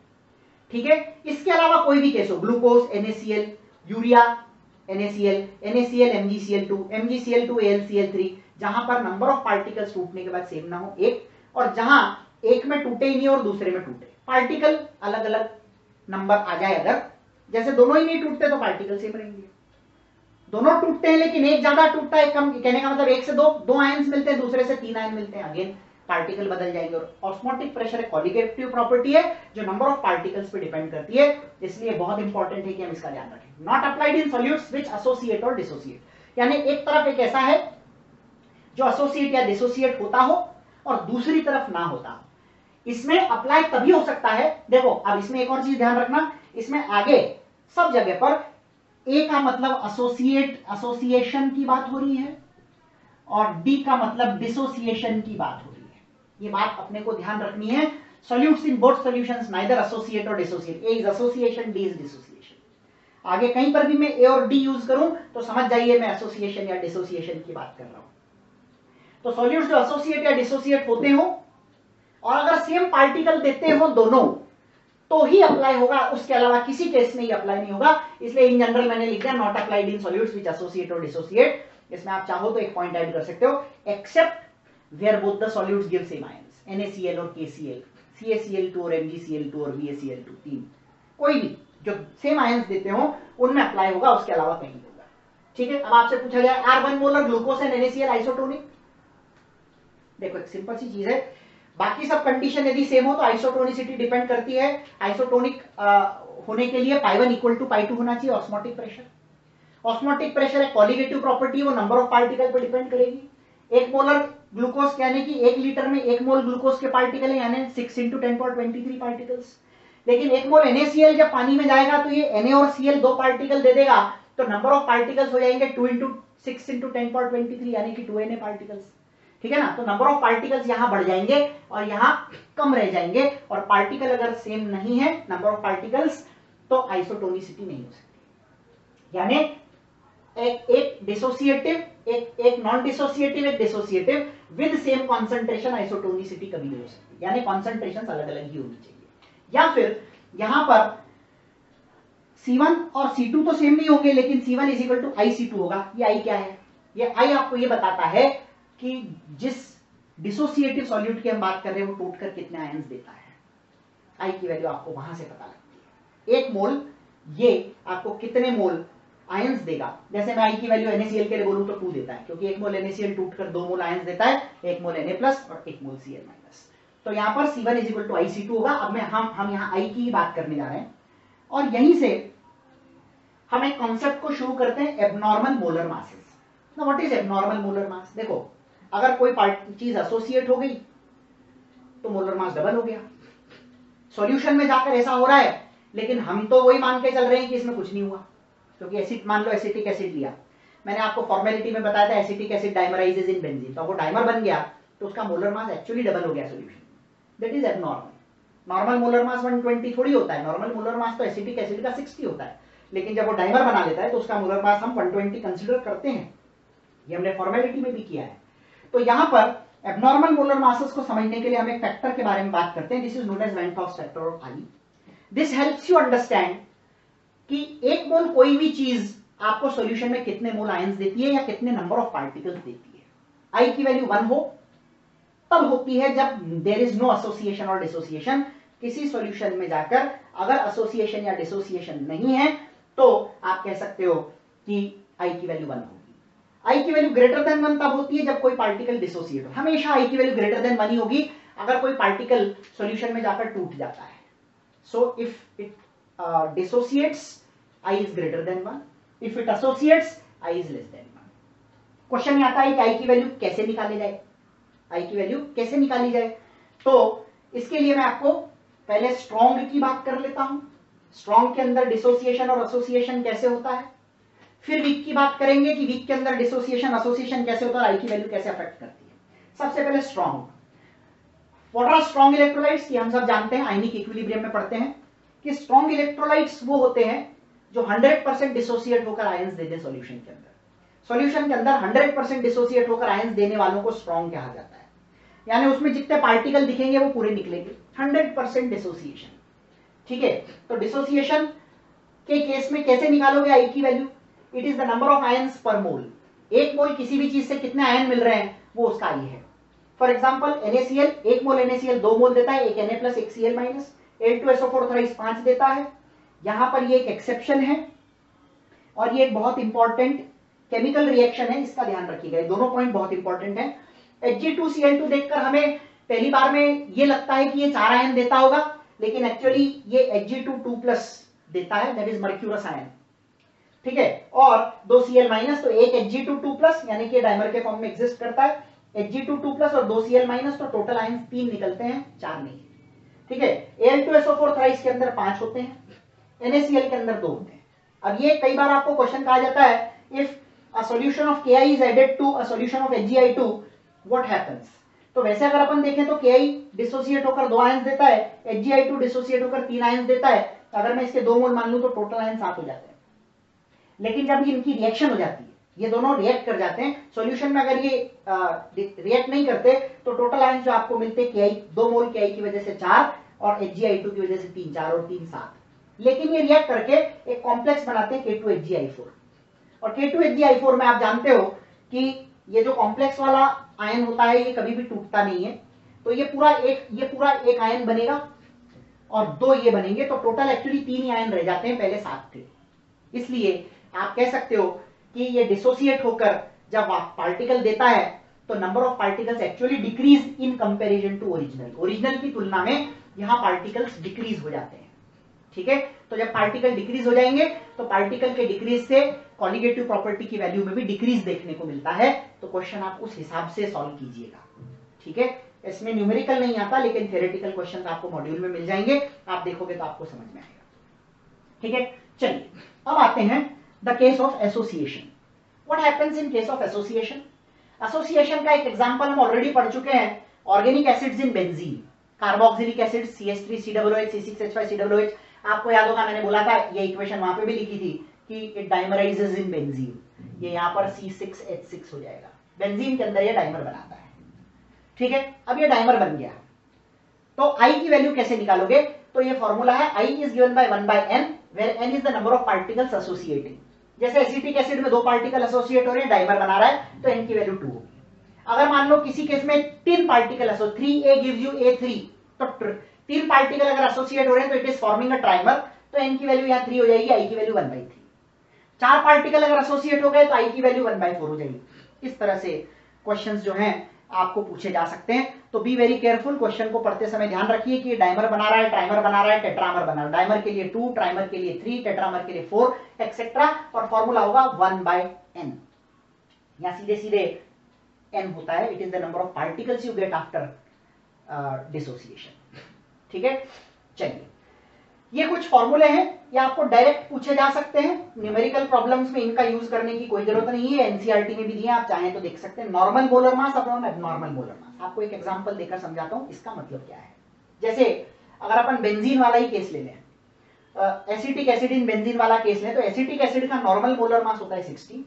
ठीक है। इसके अलावा कोई भी केस हो, glucose NaCl, urea NaCl MgCl2 AlCl3, जहां पर नंबर ऑफ पार्टिकल्स टूटने के बाद सेम ना हो एक, और जहां एक में टूटे ही नहीं और दूसरे में टूटे, पार्टिकल अलग अलग नंबर आ जाए, अगर जैसे दोनों ही नहीं टूटते तो पार्टिकल सेम रहेंगे, दोनों टूटते हैं लेकिन एक ज्यादा टूटता है कम, कहने का मतलब एक से दो आयंस मिलते हैं, दूसरे से 3 आयन मिलते हैं, अगेन पार्टिकल बदल जाएंगे। और ऑस्मोटिक प्रेशर एक कॉलिगेटिव प्रॉपर्टी है जो नंबर ऑफ पार्टिकल्स पे डिपेंड करती है, इसलिए बहुत इंपॉर्टेंट है कि हम इसका ध्यान रखें। Not applied in solutes which associate और डिसोसिएट, यानी एक तरफ एक ऐसा है जो एसोसिएट या डिसोसिएट होता हो और दूसरी तरफ ना होता हो, इसमें अप्लाई तभी हो सकता है। देखो अब इसमें एक और चीज ध्यान रखना, इसमें आगे सब जगह पर ए का मतलब एसोसिएशन की बात हो रही है और डी का मतलब डिसोसिएशन की बात हो रही है, ये बात अपने को ध्यान रखनी है। Solutes in both solutions neither associate और dissociate, A is association, D is dissociation. आगे कहीं पर भी मैं ए और डी यूज करूं तो समझ जाइए मैं एसोसिएशन या डिसोसिएशन की बात कर रहा हूं। तो सॉल्यूट्स जो एसोसिएट या डिसोसिएट होते हो और अगर सेम पार्टिकल देते हो दोनों तो ही अप्लाई होगा, उसके अलावा किसी केस में ही अप्लाई नहीं होगा। इसलिए इन जनरल मैंने लिख दिया not applied in solutes which associate और डिसोसिएट। इसमें आप चाहो तो एक पॉइंट ऐड कर सकते हो, except where both the solutes give same ions, NaCl और KCl, CaCl2 और MgCl2 और BaCl2, 3 कोई भी जो सेम आयंस देते हो उनमें अप्लाई होगा, उसके अलावा कहीं नहीं होगा, ठीक है। अब आपसे पूछा गया R1 molar glucose and NaCl isotonic, देखो एक सिंपल सी चीज है, बाकी सब कंडीशन यदि सेम हो तो आइसोटोनिसिटी डिपेंड करती है। आइसोटोनिक होने के लिए पाई 1 इक्वल टू पाई 2 होना चाहिए। ऑस्मोटिक प्रेशर एक कॉलिगेटिव प्रॉपर्टी है, वो नंबर ऑफ पार्टिकल पर डिपेंड करेगी। एक मोलर ग्लूकोज यानी कि 1 लीटर में 1 मोल ग्लूकोज के पार्टिकल है, यानी 6 × 10⁻23 पार्टिकल्स। लेकिन 1 मोल NaCl जब पानी में जाएगा तो ये Na और Cl 2 पार्टिकल दे देगा, तो नंबर ऑफ पार्टिकल्स हो जाएंगे 2 × 6 × 10⁻23 यानी कि 2Na पार्टिकल्स, ठीक है ना। तो नंबर ऑफ पार्टिकल्स यहां बढ़ जाएंगे और यहां कम रह जाएंगे, और पार्टिकल अगर सेम नहीं है नंबर ऑफ पार्टिकल्स तो आइसोटोनिसिटी नहीं हो सकती, यानी एक डिसोसिएटिव एक नॉन डिसोसिएटिव एक dissociative with same concentration isotonicity कभी नहीं हो सकती, यानी कॉन्सेंट्रेशन अलग अलग ही होनी चाहिए। या फिर यहां पर C1 और C2 तो सेम नहीं होंगे, लेकिन C1 is equal to IC2 होगा। ये I क्या है? ये I आपको ये बताता है कि जिस डिसोसिएटिव सॉल्यूट की हम बात कर रहे हैं वो टूटकर कितने आयंस देता है। I की वैल्यू आपको वहां से पता लगती है। 1 मोल ये आपको कितने मोल आयंस देगा। जैसे मैं I की वैल्यू NaCl के लिए बोलूं तो 2 देता है, क्योंकि 1 मोल NaCl टूटकर 2 मोल आयंस देता है, 1 मोल Na+ और 1 मोल Cl-। तो यहां पर C1 is equal to IC2 होगा। अब हम यहां I की बात करने जा रहे हैं, और यहीं से हम एक कॉन्सेप्ट को शुरू करते हैं, abnormal molar masses. Now what is abnormal molar mass? देखो अगर कोई चीज एसोसिएट हो गई तो मोलर मास डबल हो गया। सॉल्यूशन में जाकर ऐसा हो रहा है, लेकिन हम तो वही मान के चल रहे हैं कि इसमें कुछ नहीं हुआ, क्योंकि एसिड, मान लो एसिटिक एसिड लिया, मैंने आपको फॉर्मेलिटी में बताया था एसिटिक एसिड डाइमराइजेस इन बेंजीन, तो वो डाइमर बन गया तो उसका मोलर मास एक्चुअली डबल हो गया solution, that is abnormal. Normal molar mass 120 थोड़ी होता है, नॉर्मल मोलर मास तो एसिटिक एसिड का 60 होता है, लेकिन जब वो डाइमर बना लेता है तो उसका मोलर मास हम 120 कंसीडर करते हैं, ये हमने फॉर्मेलिटी में भी किया है। तो यहां पर एबनॉर्मल मोलर मासेस को समझने के लिए हम एक फैक्टर के बारे में बात करते हैं, this is known as van't टॉस factor of I। This helps you understand कि 1 मोल कोई भी चीज आपको सॉल्यूशन में कितने मोल आयंस देती है या कितने नंबर ऑफ पार्टिकल्स देती है। I की वैल्यू 1 हो तब होती है जब देयर इज नो एसोसिएशन और डिसोसिएशन, किसी सॉल्यूशन में जाकर अगर एसोसिएशन या डिसोसिएशन नहीं है तो आप कह सकते हो कि आई की वैल्यू 1 होगी। आई की वैल्यू ग्रेटर देन 1 तब होती है जब कोई पार्टिकल डिसोसिएट हो। हमेशा आई की वैल्यू ग्रेटर देन 1 ही होगी अगर कोई पार्टिकल सॉल्यूशन में जाकर टूट जाता है। So if it dissociates I is greater than 1, if it associates I is less than 1। Question में आता है कि आई की वैल्यू कैसे निकाली जाए, आई की वैल्यू कैसे निकाली जाए। तो इसके लिए मैं आपको पहले स्ट्रॉन्ग की बात कर लेता हूं, स्ट्रॉन्ग के अंदर डिसोसिएशन और एसोसिएशन कैसे होता है। फिर वीक की बात करेंगे कि वीक के अंदर डिसोसिएशन एसोसिएशन कैसे होता है, आई की वैल्यू कैसे अफेक्ट करती है। सबसे पहले strong. What are strong electrolytes, की हम सब जानते हैं, आयनिक इक्विलिब्रियम में पढ़ते हैं कि स्ट्रॉन्ग इलेक्ट्रोलाइट्स वो होते हैं जो 100% डिसोसिएट होकर आयंस दे दे सॉल्यूशन के अंदर। सॉल्यूशन के अंदर 100% डिसोसिएट होकर आयंस देने वालों को स्ट्रॉन्ग कहा जाता है। यानी उसमें जितने पार्टिकल दिखेंगे वो पूरे निकलेंगे, 100% डिसोसिएशन। ठीक है, तो डिसोसिएशन के केस में कैसे निकालोगे आई की value? It is the number of ions पर मोल। एक मोल किसी भी चीज से कितने आयन मिल रहे हैं वो उसका आई है। फॉर एग्जांपल NaCl, एक मोल NaCl 2 मोल देता है, एक Na प्लस एक Cl माइनस, Al2SO4 थ्राइस 5 देता है। यहां पर ये एक एक्सेप्शन है और ये एक बहुत इंपॉर्टेंट केमिकल रिएक्शन है, इसका ध्यान रखिएगा। दोनों पॉइंट बहुत इंपॉर्टेंट है। Hg2Cl2 देखकर हमें पहली बार में ये लगता है कि ये 4 आयन देता होगा, लेकिन एक्चुअली ये Hg2 देता है, दैट इज मर्क्यूरस आयन। ठीक है, और 2 Cl माइनस, तो एक Hg2 यानी कि डाइमर के फॉर्म में एग्जिस्ट करता है, Hg2 और 2 Cl माइनस, तो टोटल आयन 3 निकलते हैं, 4 नहीं। ठीक है, Al2SO4 थ्राइस के अंदर 5 होते हैं, NaCl के अंदर 2 होते हैं। अब ये कई बार आपको क्वेश्चन कहा जाता है, if a solution of Ki is added to a solution of HgI2 what happens. तो वैसे अगर अपन देखें तो Ki डिसोसिएट होकर 2 आयंस देता है, HgI2 डिसोसिएट होकर 3 आयंस देता है। अगर मैं इसके 2 मोल मान लूं तो टोटल आयन 7 हो जाते हैं। लेकिन जब इनकी रिएक्शन हो जाती है, ये दोनों रिएक्ट कर जाते हैं सॉल्यूशन में, अगर ये रिएक्ट नहीं करते तो टोटल आयन जो आपको मिलते हैं Ki 2 मोल Ki की वजह से 4 और HgI2 की वजह से 3, 4 और 3 7। लेकिन ये रिएक्ट करके एक कॉम्प्लेक्स बनाते हैं K2HgI4, और K2HgI4 में आप जानते हो कि ये जो कॉम्प्लेक्स वाला आयन होता है ये कभी भी टूटता नहीं है। तो ये पूरा एक आयन बनेगा और 2 ये बनेंगे, तो टोटल एक्चुअली 3 ही आयन रह जाते हैं, पहले 7 थे। इसलिए आप कह सकते हो कि ये डिसोसिएट होकर जब पार्टिकल देता है तो number of particles actually decrease in comparison to original. Original की तुलना में यहां पार्टिकल्स डिक्रीज हो जाते हैं। ठीक है, तो जब पार्टिकल डिक्रीज हो जाएंगे तो पार्टिकल के डिक्रीज से कॉलिगेटिव प्रॉपर्टी की वैल्यू में भी डिक्रीज देखने को मिलता है। तो क्वेश्चन आप उस हिसाब से सॉल्व कीजिएगा। ठीक है, इसमें न्यूमेरिकल नहीं आता, लेकिन थ्योरेटिकल क्वेश्चन आपको मॉड्यूल में मिल जाएंगे, आप देखोगे तो आपको समझ में आएगा। ठीक है, चलिए अब आते हैं the case of association. What happens in case of association? Association का एक एग्जांपल हम ऑलरेडी पढ़ चुके हैं, organic acids in benzene, carboxylic acid CH3COOH C6H5COOH। आपको याद होगा मैंने बोला था, ये इक्वेशन वहां पे भी लिखी थी कि इट डाइमराइजेस इन बेंजीन। ये यहां पर C6H6 हो जाएगा, बेंजीन के अंदर ये डाइमर बनाता है। ठीक है, अब ये डाइमर बन गया, तो I की वैल्यू कैसे निकालोगे? तो ये फॉर्मूला है I is given by 1/n where n is the number of particles associating. जैसे एसिटिक एसिड में 2 पार्टिकल एसोसिएट हो रहे हैं, डाइमर बना रहा है, तो n की वैल्यू 2 होगी। अगर मान लो किसी केस में 3 पार्टिकल एसो 3A गिव्स यू A3, तो 3 पार्टिकल अगर एसोसिएट हो रहे हैं तो it is forming a trimer, तो n की वैल्यू यहां 3 हो जाएगी, I की वैल्यू 1/3। 4 पार्टिकल अगर एसोसिएट हो गए तो I की वैल्यू 1/4 हो जाएगी। इस तरह से क्वेश्चंस जो हैं आपको पूछे जा सकते हैं। तो बी वेरी केयरफुल, क्वेश्चन को पढ़ते समय ध्यान रखिए कि डाइमर बना रहा है, ट्राइमर बना रहा है, टेट्रामर बना रहा है। डाइमर के लिए 2, ट्राइमर के लिए 3, टेट्रामर के लिए 4 एक्सेट्रा, और फॉर्मूला होगा 1/n। या सीधे सीधे n होता है, it is the number of particles you get after dissociation. ठीक है, चलिए ये कुछ फॉर्मूले हैं, ये आपको डायरेक्ट पूछे जा सकते हैं। न्यूमेरिकल प्रॉब्लम्स में इनका यूज करने की कोई जरूरत नहीं है, एनसीईआरटी में भी दिए, आप चाहें तो देख सकते हैं। Normal molar mass upon abnormal molar mass, आपको एक एग्जांपल देकर समझाता हूं इसका मतलब क्या है। जैसे अगर अपन बेंजीन वाला ही केस ले लें, एसिटिक एसिड इन बेंजीन वाला केस लें, तो एसिटिक एसिड का नॉर्मल मोलर मास होता है 60।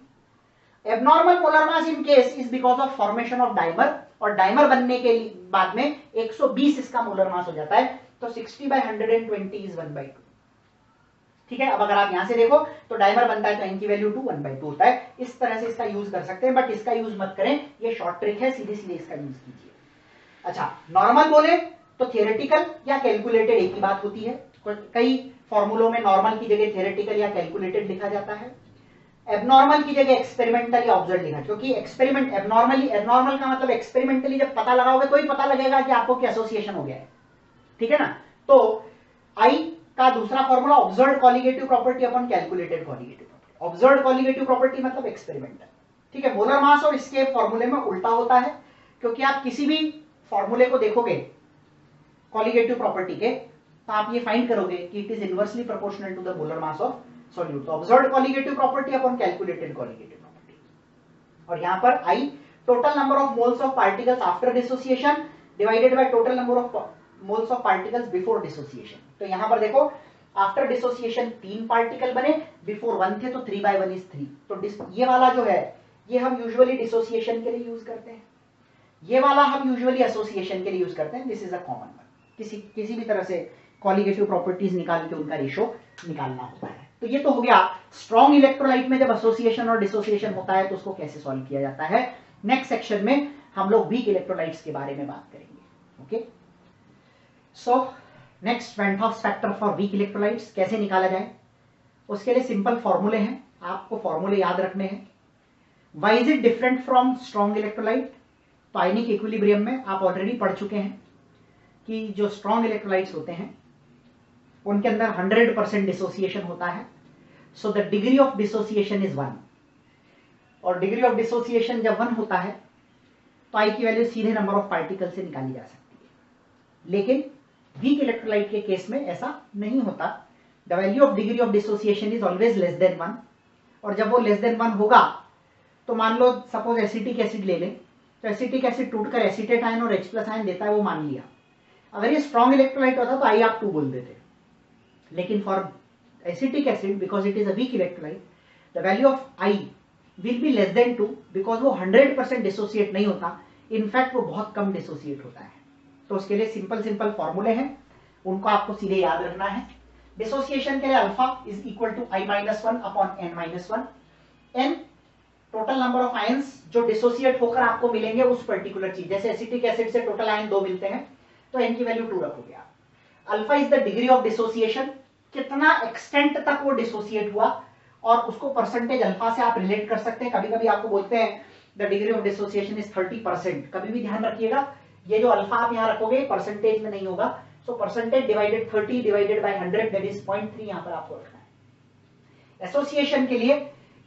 Abnormal molar mass in case is because of formation of dimer, और डाइमर बनने के बाद में 120 इसका मोलर मास हो जाता है, तो 60/120 इज 1/2। ठीक है, अब अगर आप यहां से देखो तो डाइमर बनता है तो n की वैल्यू 2 1/2 होता है। इस तरह से इसका यूज कर सकते हैं, बट इसका यूज मत करें, ये शॉर्ट ट्रिक है, सीधे सीधे इसका यूज कीजिए। अच्छा, नॉर्मल बोले तो थियोरेटिकल या कैलकुलेटेड एक ही बात होती है। कई फॉर्मूलों में नॉर्मल की जगह थियोरेटिकल या कैलकुलेटेड लिखा जाता है, एबनॉर्मल की जगह एक्सपेरिमेंटल या ऑब्जर्व लिखा, क्योंकि एक्सपेरिमेंट एबनॉर्मल का मतलब एक्सपेरिमेंटली जब पता लगाओगे तो ही पता लगेगा कि आपको क्या एसोसिएशन हो गया है, ठीक है ना। तो आई का दूसरा formula observe colligative property upon calculated colligative property. Observe colligative property मतलब एक्सपेरिमेंटल, ठीक है। मोलर मास और इसके फॉर्मूले में उल्टा होता है, क्योंकि आप किसी भी फॉर्मूले को देखोगे कॉलिगेटिव प्रॉपर्टी के तो आप ये फाइंड करोगे कि it is inversely proportional to the molar mass of solute. तो observed colligative property upon calculated colligative property. और यहां पर i total number of moles of particles after dissociation divided by total number of moles of particles before dissociation. तो यहां पर देखो after dissociation 3 particle बने, before 1 थे तो 3/1 इज 3। तो ये वाला जो है ये हम यूजुअली डिसोसिएशन के लिए यूज करते हैं, ये वाला हम यूजुअली एसोसिएशन के लिए यूज करते हैं। This is a common one. किसी भी तरह से कॉलिगेटिव प्रॉपर्टीज निकाल के उनका रेशो निकालना होता है। तो ये तो हो गया स्ट्रॉन्ग इलेक्ट्रोलाइट में जब एसोसिएशन और डिसोसिएशन होता है तो उसको कैसे सॉल्व किया जाता है। नेक्स्ट सेक्शन में हम लोग वीक इलेक्ट्रोलाइट्स के बारे में बात करेंगे। Okay, so next van't Hoff's factor for weak electrolytes कैसे निकाला जाए, उसके लिए सिंपल फॉर्मूले हैं, आपको फॉर्मूले याद रखने हैं। Why is it different from strong electrolyte, तो आयनिक इक्विलिब्रियम में आप ऑलरेडी पढ़ चुके हैं कि जो स्ट्रॉन्ग इलेक्ट्रोलाइट्स होते हैं उनके अंदर 100% डिसोसिएशन होता है। So the degree of dissociation is 1, और डिग्री ऑफ डिसोसिएशन जब 1 होता है तो आई की वैल्यू सीधे नंबर ऑफ पार्टिकल से निकाली जा सकती है। लेकिन वीक इलेक्ट्रोलाइट के केस में ऐसा नहीं होता। The value of degree of dissociation is always less than 1, और जब वो लेस देन 1 होगा तो मान लो सपोज एसिटिक एसिड ले लें, तो एसिटिक एसिड टूटकर एसिटेट आयन और H+ आयन देता है, वो मान लिया। अगर ये स्ट्रॉन्ग इलेक्ट्रोलाइट होता तो आई आप 2 बोल देते, लेकिन for acetic acid because it is a weak electrolyte the value of I will be less than 2, because वो 100% डिसोसिएट नहीं होता, इनफैक्ट वो बहुत कम डिसोसिएट होता है। तो उसके लिए सिंपल फॉर्मूले हैं, उनको आपको सीधे याद रखना है। डिसोसिएशन के लिए alpha is equal to I-1 upon N-1। N total number of ions जो डिसोसिएट होकर आपको मिलेंगे उस पर्टिकुलर चीज, जैसे एसिटिक एसिड से टोटल आयन 2 मिलते हैं तो N की वैल्यू 2 रखोगे आप। Alpha is the degree of dissociation, कितना एक्सटेंट तक वो डिसोसिएट हुआ, और उसको परसेंटेज अल्फा से आप रिलेट कर सकते हैं। कभी कभी आपको बोलते हैं the degree of dissociation is 30%, कभी भी ध्यान रखिएगा ये जो अल्फा आप यहाँ रखोगे परसेंटेज में नहीं होगा। So percentage divided 30 divided by 100 that is 0.3 यहाँ पर आपको रखना है। एसोसिएशन के लिए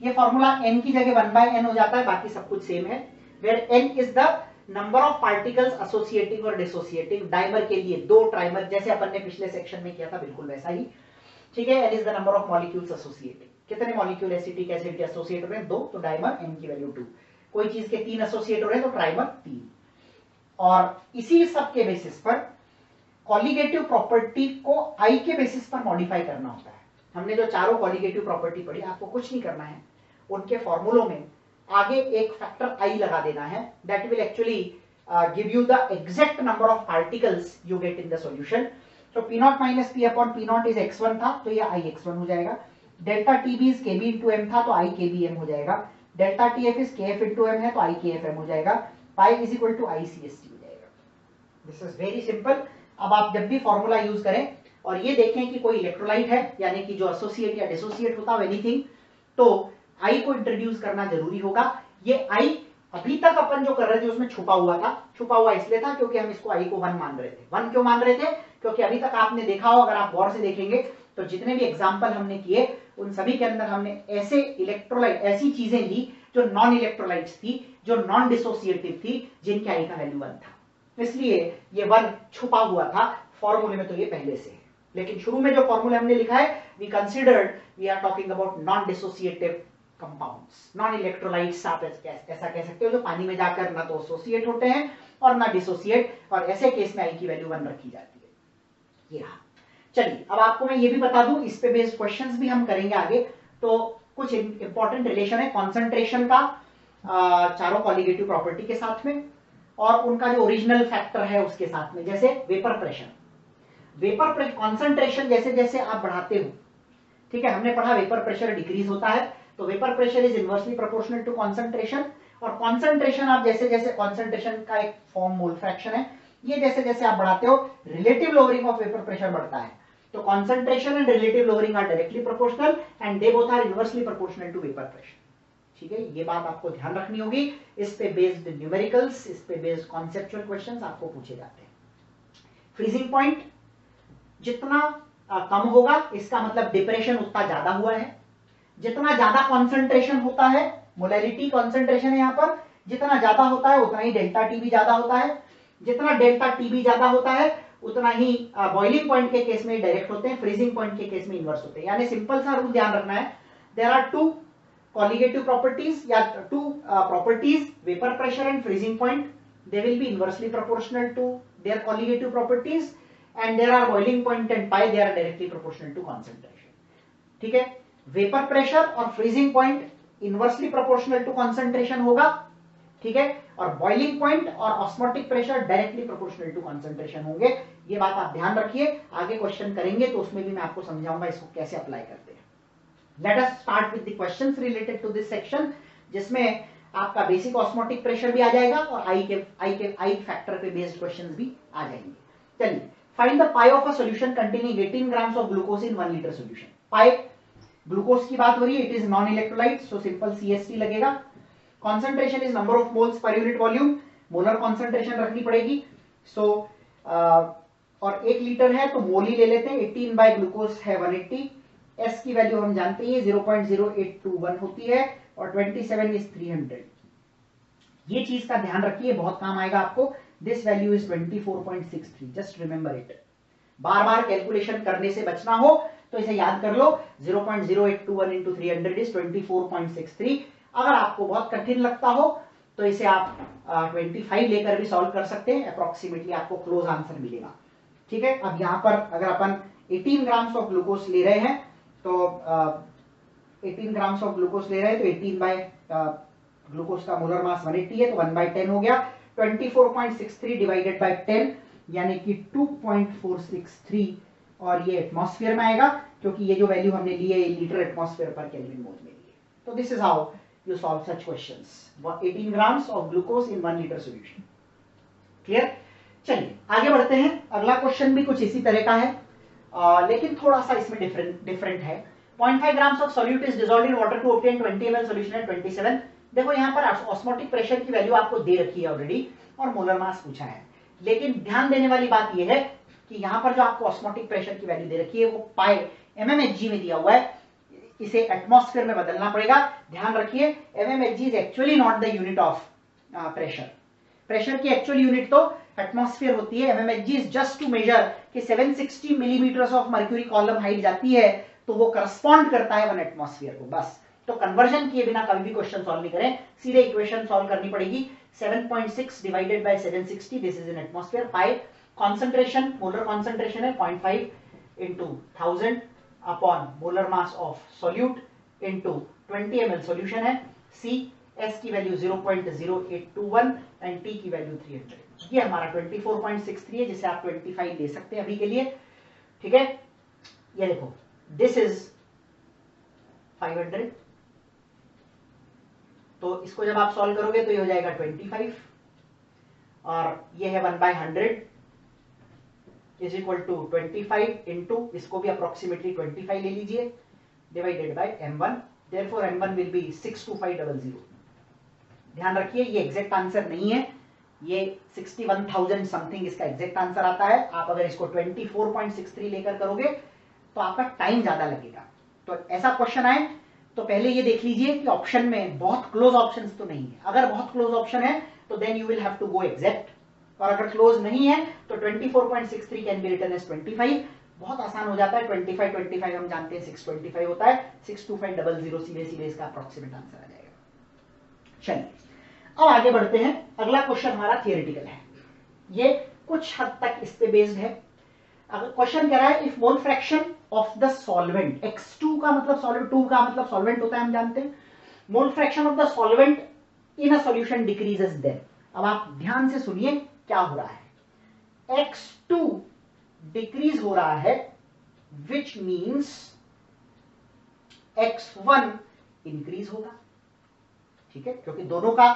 ये फॉर्मूला n की जगह 1/n हो जाता है, बाकी सब कुछ सेम है। Where n is the number of particles associating और डिसोसिएटिंग। डाइमर के लिए 2 ट्राइमर, जैसे अपन ने पिछले सेक्शन में किया था बिल्कुल वैसा ही, ठीक है। n is the number of molecules associating, कितने मॉलिक्यूल एसिटिक एसिड के एसोसिएट हो रहे हैं 2, तो डाइमर n की वैल्यू 2। कोई चीज के 3 एसोसिएट हो रहे हैं तो ट्राइमर 3। और इसी सब के बेसिस पर कॉलिगेटिव प्रॉपर्टी को आई के बेसिस पर मॉडिफाई करना होता है। हमने जो चारों कॉलिगेटिव प्रॉपर्टी पढ़ी, आपको कुछ नहीं करना है, उनके फॉर्मूलों में आगे एक फैक्टर आई लगा देना है, that will actually give you the exact number of particles you get in the solution. तो P0 minus P upon P0 is x1 था, तो ये IX1 हो जाएगा। Delta TB is KB into M था, तो IKBM हो जाएगा। Delta TF is KF into M है, तो IKFM हो जाएगा। Pi is equal to ICST हो जाएगा। This is very simple. अब आप जब भी फॉर्मूला यूज करें और ये देखें कि कोई इलेक्ट्रोलाइट है, यानी कि जो एसोसिएट या डिसोसिएट होता है एनीथिंग, तो आई को इंट्रोड्यूस करना जरूरी होगा। ये आई अभी तक अपन जो कर रहे थे उसमें छुपा हुआ था, छुपा हुआ इसलिए था क्योंकि हम इसको आई को 1 मान रहे थे। 1 क्यों मान रहे थे? क्योंकि अभी तक आपने देखा हो, अगर आप गौर से देखेंगे तो जितने भी एग्जाम्पल हमने किए उन सभी के अंदर हमने ऐसे इलेक्ट्रोलाइट, ऐसी चीजें ली जो नॉन इलेक्ट्रोलाइट्स थी, जो नॉन डिसोसिएटिव थी, जिनके आई का वैल्यू 1 था। इसलिए ये 1 छुपा हुआ था फॉर्मूले में, तो ये पहले से है। लेकिन शुरू में जो फॉर्मूला हमने लिखा है, we considered we are talking about non dissociative compounds, non electrolytes आप ऐसा कह सकते हो, जो पानी में जाकर ना तो एसोसिएट होते हैं और ना डिसोसिएट, और ऐसे केस में आई की वैल्यू 1 रखी जाती है। ये रहा। चलिए अब आपको मैं ये भी बता दूं, इस पे बेस्ड क्वेश्चंस भी हम करेंगे आगे। तो कुछ इंपॉर्टेंट रिलेशन है कॉन्सेंट्रेशन का चारों कॉलिगेटिव प्रॉपर्टी के साथ में, और उनका जो ओरिजिनल फैक्टर है उसके साथ में, जैसे vapour pressure. Vapour pressure concentration जैसे जैसे आप बढ़ाते हो, ठीक है, हमने पढ़ा वेपर प्रेशर डिक्रीज होता है, तो vapour pressure is inversely proportional to concentration. और कॉन्सेंट्रेशन आप जैसे जैसे, कॉन्सेंट्रेशन का एक फॉर्म मोल फ्रैक्शन है, ये जैसे जैसे आप बढ़ाते हो relative lowering of vapour pressure बढ़ता है। तो concentration and relative lowering are directly proportional and they both are inversely proportional to vapour pressure. ठीक है, ये बात आपको ध्यान रखनी होगी। इस पे बेस्ड न्यूमेरिकल्स, इस पे बेस्ड कॉन्सेप्चुअल क्वेश्चंस आपको पूछे जाते हैं। फ्रीजिंग पॉइंट जितना कम होगा इसका मतलब डिप्रेशन उतना ज्यादा हुआ है। जितना ज्यादा कॉन्सेंट्रेशन होता है, मोलैरिटी कॉन्सेंट्रेशन है यहाँ पर, जितना ज्यादा होता है उतना ही डेल्टा टी भी ज्यादा होता है। जितना डेल्टा टी भी ज्यादा होता है उतना ही बॉइलिंग पॉइंट के केस में डायरेक्ट होते हैं, फ्रीजिंग पॉइंट के केस में इनवर्स होते हैं। यानी सिंपल सा रूल ध्यान रखना है, there are two colligative properties या two properties, vapor pressure and freezing point. They will be inversely proportional to their colligative properties, and there are boiling point and pi, they are directly proportional to concentration. ठीक है, vapour pressure और freezing point inversely proportional to concentration होगा। ठीक है, और boiling point और osmotic pressure directly proportional to concentration होंगे। ये बात आप ध्यान रखिए, आगे क्वेश्चन करेंगे तो उसमें भी मैं आपको समझाऊंगा इसको कैसे अप्लाई करते हैं। Let us start with the questions related to this section, जिसमें आपका बेसिक ऑस्मोटिक प्रेशर भी आ जाएगा और आई फैक्टर पे बेस्ड क्वेश्चंस भी आ जाएंगे। चलिए, find the pi of a solution containing 18 grams of glucose in 1 litre solution. Pi glucose की बात हो रही है, it is non electrolyte, so simple CST लगेगा। Concentration is number of moles per unit volume, molar concentration रखनी पड़ेगी। सो और 1 litre है तो मोल ही ले लेते हैं, 18 बाय ग्लूकोज है 180। S की वैल्यू हम जानते हैं 0.0821 होती है और 27 इज 300। ये चीज का ध्यान रखिए, बहुत काम आएगा आपको। This value is 24.63, just remember it. Bar bar calculation करने से बचना हो तो इसे याद कर लो, 0.0821 इंटू 300 इज 24.63। अगर आपको बहुत कठिन लगता हो तो इसे आप 25 लेकर भी सॉल्व कर सकते हैं, अप्रोक्सीमेटली आपको क्लोज आंसर मिलेगा। ठीक है, अब यहां पर अगर अपन 18 ग्राम्स ऑफ ग्लूकोज ले रहे हैं तो 18 ग्राम्स ऑफ ग्लूकोज ले रहे हैं तो 18 बाय ग्लूकोज का मोलर मास 180 है तो 1/10 हो गया। 24.63 डिवाइडेड बाय 10 यानी कि 2.463, और ये एटमॉस्फेयर में आएगा क्योंकि ये जो वैल्यू हमने ली है लीटर एटमॉस्फेयर पर केल्विन मोल में ली है। तो this is how you solve such questions. 18 grams of glucose in 1 litre solution. Clear? चलिए आगे बढ़ते हैं। अगला क्वेश्चन भी कुछ इसी तरह का है, लेकिन थोड़ा सा इसमें डिफरेंट है। 0.5 grams of solute is dissolved in water to obtain 20 ml solution at 27। देखो यहाँ पर ऑस्मोटिक प्रेशर की वैल्यू आपको दे रखी है ऑलरेडी और मोलर मास पूछा है, लेकिन ध्यान देने वाली बात यह है कि यहाँ पर जो आपको ऑस्मोटिक प्रेशर की वैल्यू दे रखी है वो पाई mmHg में दिया हुआ है, इसे एटमॉस्फेयर में बदलना पड़ेगा। ध्यान रखिए, mmHg is actually not the unit of pressure. Pressure की एक्चुअल यूनिट तो एटमॉस्फेयर होती है। mmHg is just to measure कि 760 millimetre of mercury column height जाती है तो वो करस्पॉन्ड करता है 1 एटमॉस्फेयर को, बस। तो कन्वर्जन किए बिना कभी भी क्वेश्चन सॉल्व नहीं करें, सीधे इक्वेशन सॉल्व करनी पड़ेगी। 7.6 divided by 760, this is in atmosphere. Pi concentration, molar concentration है 0.5 into 1000 upon molar mass of solute into 20 ml solution है। सी S की वैल्यू 0.0821 एंड T की वैल्यू 300। ये हमारा 24.63 है, जिसे आप 25 ले सकते हैं अभी के लिए। ठीक है, ये देखो, दिस इज 500, तो इसको जब आप सॉल्व करोगे तो ये हो जाएगा 25, और ये है 1/100 इज इक्वल टू 25 इंटू, इसको भी अप्रोक्सीमेटली 25 ले लीजिए, divided by m1। Therefore m1 will be 62500। ध्यान रखिए, ये एग्जैक्ट आंसर नहीं है, ये 61,000 समथिंग इसका एग्जैक्ट आंसर आता है। आप अगर इसको 24.63 लेकर करोगे तो आपका टाइम ज्यादा लगेगा। तो ऐसा क्वेश्चन आए तो पहले ये देख लीजिए कि ऑप्शन में बहुत क्लोज ऑप्शंस तो नहीं है। अगर बहुत क्लोज ऑप्शन है तो then you will have to go exact, और अगर क्लोज नहीं है तो 24.63 कैन बी रिटन एज 25। बहुत आसान हो जाता है, 25 हम जानते हैं 625 होता है, 62500 सीधे सीधे इसका अप्रोक्सीमेट आंसर आ जाएगा। चलिए अब आगे बढ़ते हैं। अगला क्वेश्चन हमारा थियोरेटिकल है, ये कुछ हद तक इस पे बेस्ड है। अगर क्वेश्चन कह रहा है if mole fraction of the solvent, x2 का मतलब सॉल्वेंट, 2 का मतलब सॉल्वेंट होता है, हम जानते हैं। Mole fraction of the solvent in a solution decreases then. अब आप ध्यान से सुनिए क्या हो रहा है, x2 डिक्रीज हो रहा है, विच मीन्स x1 इंक्रीज होगा। ठीक है, क्योंकि दोनों का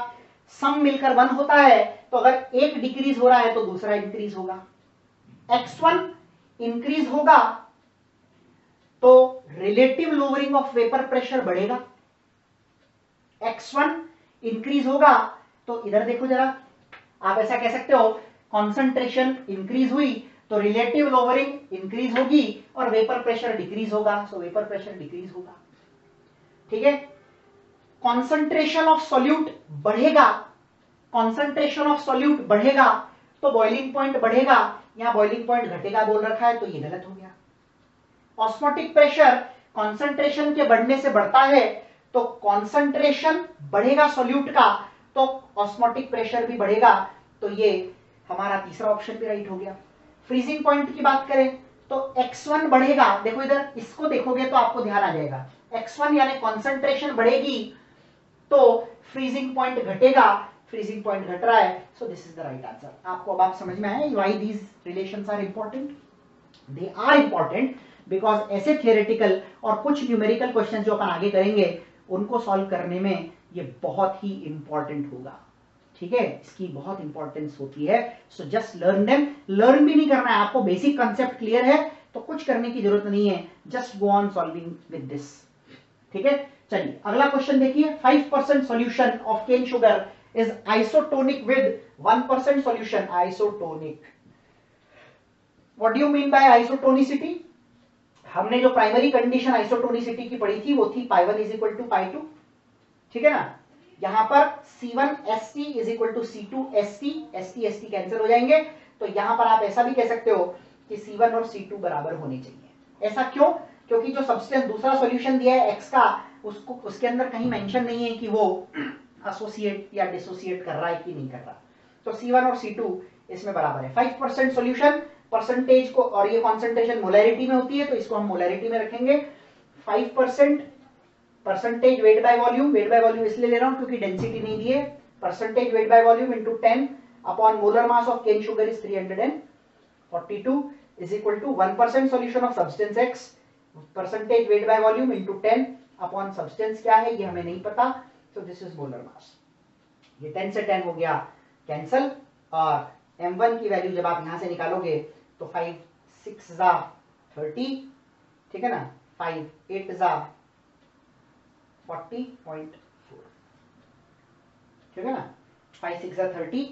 सम मिलकर 1 होता है, तो अगर एक डिक्रीज हो रहा है तो दूसरा इंक्रीज होगा। x1 इंक्रीज होगा तो relative lowering of vapour pressure बढ़ेगा। x1 इंक्रीज होगा तो इधर देखो जरा, आप ऐसा कह सकते हो कॉन्सेंट्रेशन इंक्रीज हुई तो रिलेटिव लोअरिंग इंक्रीज होगी और वेपर प्रेशर डिक्रीज होगा, सो वेपर प्रेशर डिक्रीज होगा। ठीक है, कॉन्सेंट्रेशन ऑफ सॉल्यूट बढ़ेगा, कॉन्सेंट्रेशन ऑफ सॉल्यूट बढ़ेगा तो बॉइलिंग पॉइंट बढ़ेगा, यहां बॉइलिंग पॉइंट घटेगा बोल रखा है तो ये गलत हो गया। ऑस्मोटिक प्रेशर कॉन्सेंट्रेशन के बढ़ने से बढ़ता है, तो कॉन्सेंट्रेशन बढ़ेगा सॉल्यूट का तो ऑस्मोटिक प्रेशर भी बढ़ेगा, तो ये हमारा तीसरा ऑप्शन भी राइट हो गया। फ्रीजिंग पॉइंट की बात करें तो x1 बढ़ेगा, देखो इधर इसको देखोगे तो आपको ध्यान आ जाएगा, x1 यानी कॉन्सेंट्रेशन बढ़ेगी तो फ्रीजिंग पॉइंट घटेगा, फ्रीजिंग पॉइंट घट रहा है, so this is the right answer. आपको अब आप समझ में आया why these relations are important. They are important because ऐसे थियोरेटिकल और कुछ न्यूमेरिकल क्वेश्चन जो अपन आगे करेंगे उनको सॉल्व करने में ये बहुत ही इंपॉर्टेंट होगा। ठीक है, इसकी बहुत इंपॉर्टेंस होती है, so just learn them. Learn भी नहीं करना है आपको, बेसिक कंसेप्ट क्लियर है तो कुछ करने की जरूरत नहीं है, just go on solving with this. ठीक है, चलिए अगला क्वेश्चन देखिए। 5% solution of cane sugar is isotonic with 1% solution. Isotonic, what do you mean by isotonicity? हमने जो प्राइमरी कंडीशन आइसोटोनिसिटी की पढ़ी थी वो थी π1 इज इक्वल टू π2। ठीक है ना, यहां पर C1ST is equal to C2ST, ST cancel हो जाएंगे, तो यहां पर आप ऐसा भी कह सकते हो कि C1 और C2 बराबर होने चाहिए। ऐसा क्यों? क्योंकि जो सब्सटेंस दूसरा सॉल्यूशन दिया है X का, उसको उसके अंदर कहीं मेंशन नहीं है कि वो एसोसिएट या डिसोसिएट कर रहा है कि नहीं कर रहा, तो C1 और C2 इसमें बराबर है। 5% सॉल्यूशन परसेंटेज को, और ये कॉन्सेंट्रेशन मोलैरिटी में होती है तो इसको हम मोलैरिटी में रखेंगे। 5% percentage weight by volume, weight by volume इसलिए ले रहा हूं क्योंकि डेंसिटी नहीं दी है, percentage weight by volume into 10 upon molar mass of cane sugar is 342 is equal to 1% solution of substance X, percentage weight by volume into 10 upon substance क्या है ये हमें नहीं पता, so this is molar mass. ये 10 से 10 हो गया कैंसल, और m1 की वैल्यू जब आप यहां से निकालोगे तो 5 6 30, ठीक है ना, 5 8 40.4, ठीक है ना, 5 6 30,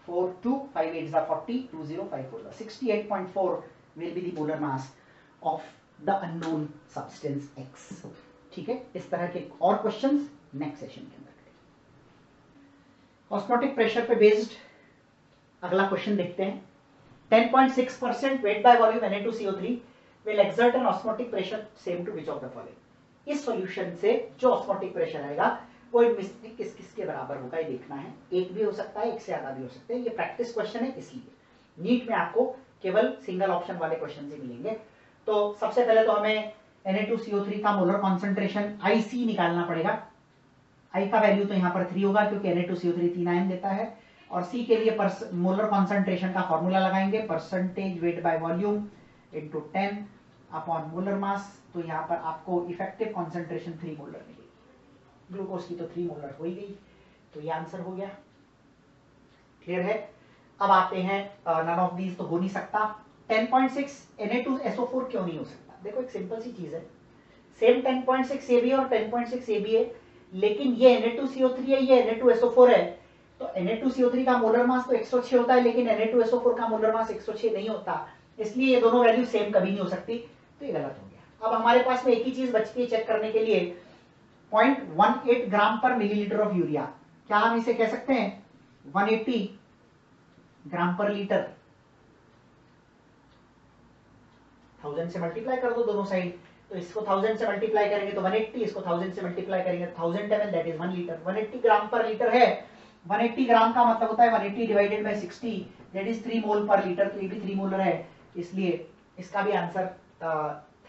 4 2, 5 8 40, 2 0 5 4 68.4 will be the molar mass of the unknown substance X। ठीक है, इस तरह के और क्वेश्चंस नेक्स्ट सेशन के अंदर करेंगे। ऑस्मोटिक प्रेशर पे बेस्ड अगला क्वेश्चन देखते हैं। 10.6% weight by volume Na2CO3 will exert an osmotic pressure same to which of the following। इस सॉल्यूशन से जो ऑस्मोटिक प्रेशर आएगा वो इनमें किस किस के बराबर होगा ये देखना है। एक भी हो सकता है, एक से ज्यादा भी हो सकते हैं, ये प्रैक्टिस क्वेश्चन है इसलिए नीट में आपको केवल सिंगल ऑप्शन वाले क्वेश्चन ही मिलेंगे। तो सबसे पहले तो हमें Na2CO3 का मोलर कॉन्सेंट्रेशन IC निकालना पड़ेगा। I का वैल्यू तो यहाँ पर 3 होगा क्योंकि Na2CO3 3 आयन देता है, और C के लिए मोलर कॉन्सेंट्रेशन का फॉर्मूला लगाएंगे, percentage weight by volume into 10 upon molar मास, तो यहाँ पर आपको इफेक्टिव कॉन्सेंट्रेशन 3 मोलर मिलेगी। ग्लूकोज की तो 3 मोलर हो ही गई, तो ये आंसर हो गया। क्लियर है? अब आते हैं नन ऑफ दीज तो हो नहीं सकता। 10.6 Na2SO4 क्यों नहीं हो सकता? देखो एक सिंपल सी चीज है, सेम 10.6 AB और 10.6 AB है, लेकिन ये Na2CO3 है, ये Na2SO4 है, तो Na2CO3 का मोलर मास तो 106 होता है, लेकिन Na2SO4 का मोलर मास 106 नहीं होता, इसलिए ये दोनों वैल्यू सेम कभी नहीं हो सकती, तो ये गलत हो गया। अब हमारे पास में एक ही चीज बचती है चेक करने के लिए, 0.18 ग्राम पर मिलीलीटर ऑफ यूरिया, क्या हम इसे कह सकते हैं 180 ग्राम पर लीटर? 1000 से मल्टीप्लाई कर दो दोनों साइड, तो इसको 1000 से मल्टीप्लाई करेंगे तो 180, इसको 1000 से मल्टीप्लाई करेंगे 1000 ml, दैट इज 1 लीटर। 180 ग्राम पर लीटर है, 180 ग्राम का मतलब होता है 180 divided by 60, that is 3 mole per litre, तो ये भी 3 मोलर है, इसलिए इसका भी आंसर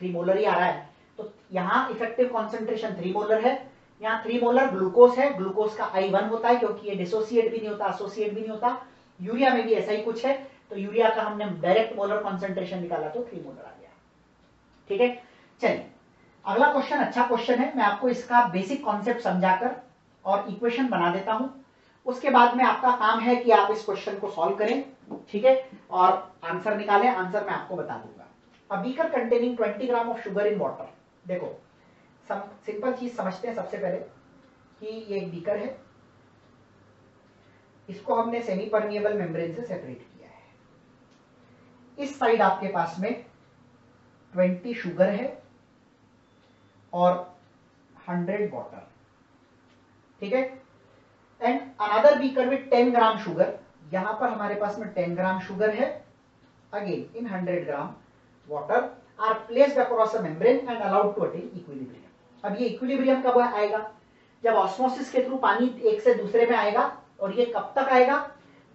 3 मोलर ही आ रहा है। तो यहाँ इफेक्टिव कॉन्सेंट्रेशन 3 मोलर है, यहाँ 3 मोलर ग्लूकोज है, ग्लूकोज का I1 होता है क्योंकि ये डिसोसिएट भी नहीं होता, एसोसिएट भी नहीं होता। यूरिया में भी ऐसा ही कुछ है, तो यूरिया का हमने डायरेक्ट मोलर कॉन्सेंट्रेशन निकाला तो 3 मोलर आ गया। ठीक है, चलिए अगला क्वेश्चन अच्छा क्वेश्चन है, मैं आपको इसका बेसिक कॉन्सेप्ट समझाकर और इक्वेशन बना देता हूं, उसके बाद में आपका काम है कि आप इस क्वेश्चन को सॉल्व करें, ठीक है, और आंसर निकालें। आंसर मैं आपको बता दूंगा। A beaker containing 20 gram of sugar in water. देखो सिंपल चीज समझते हैं सबसे पहले कि ये एक बीकर है, इसको हमने सेमी परमिएबल मेम्ब्रेन से सेपरेट किया है। इस साइड आपके पास में 20 शुगर है और 100 वाटर, ठीक है, and another beaker with 10 gram sugar. यहां पर हमारे पास में 10 ग्राम शुगर है, again in 100 gram water are placed across a membrane and allowed to attain equilibrium. अब ये इक्विलिब्रियम कब आएगा? जब ऑस्मोसिस के थ्रू पानी एक से दूसरे में आएगा, और ये कब तक आएगा?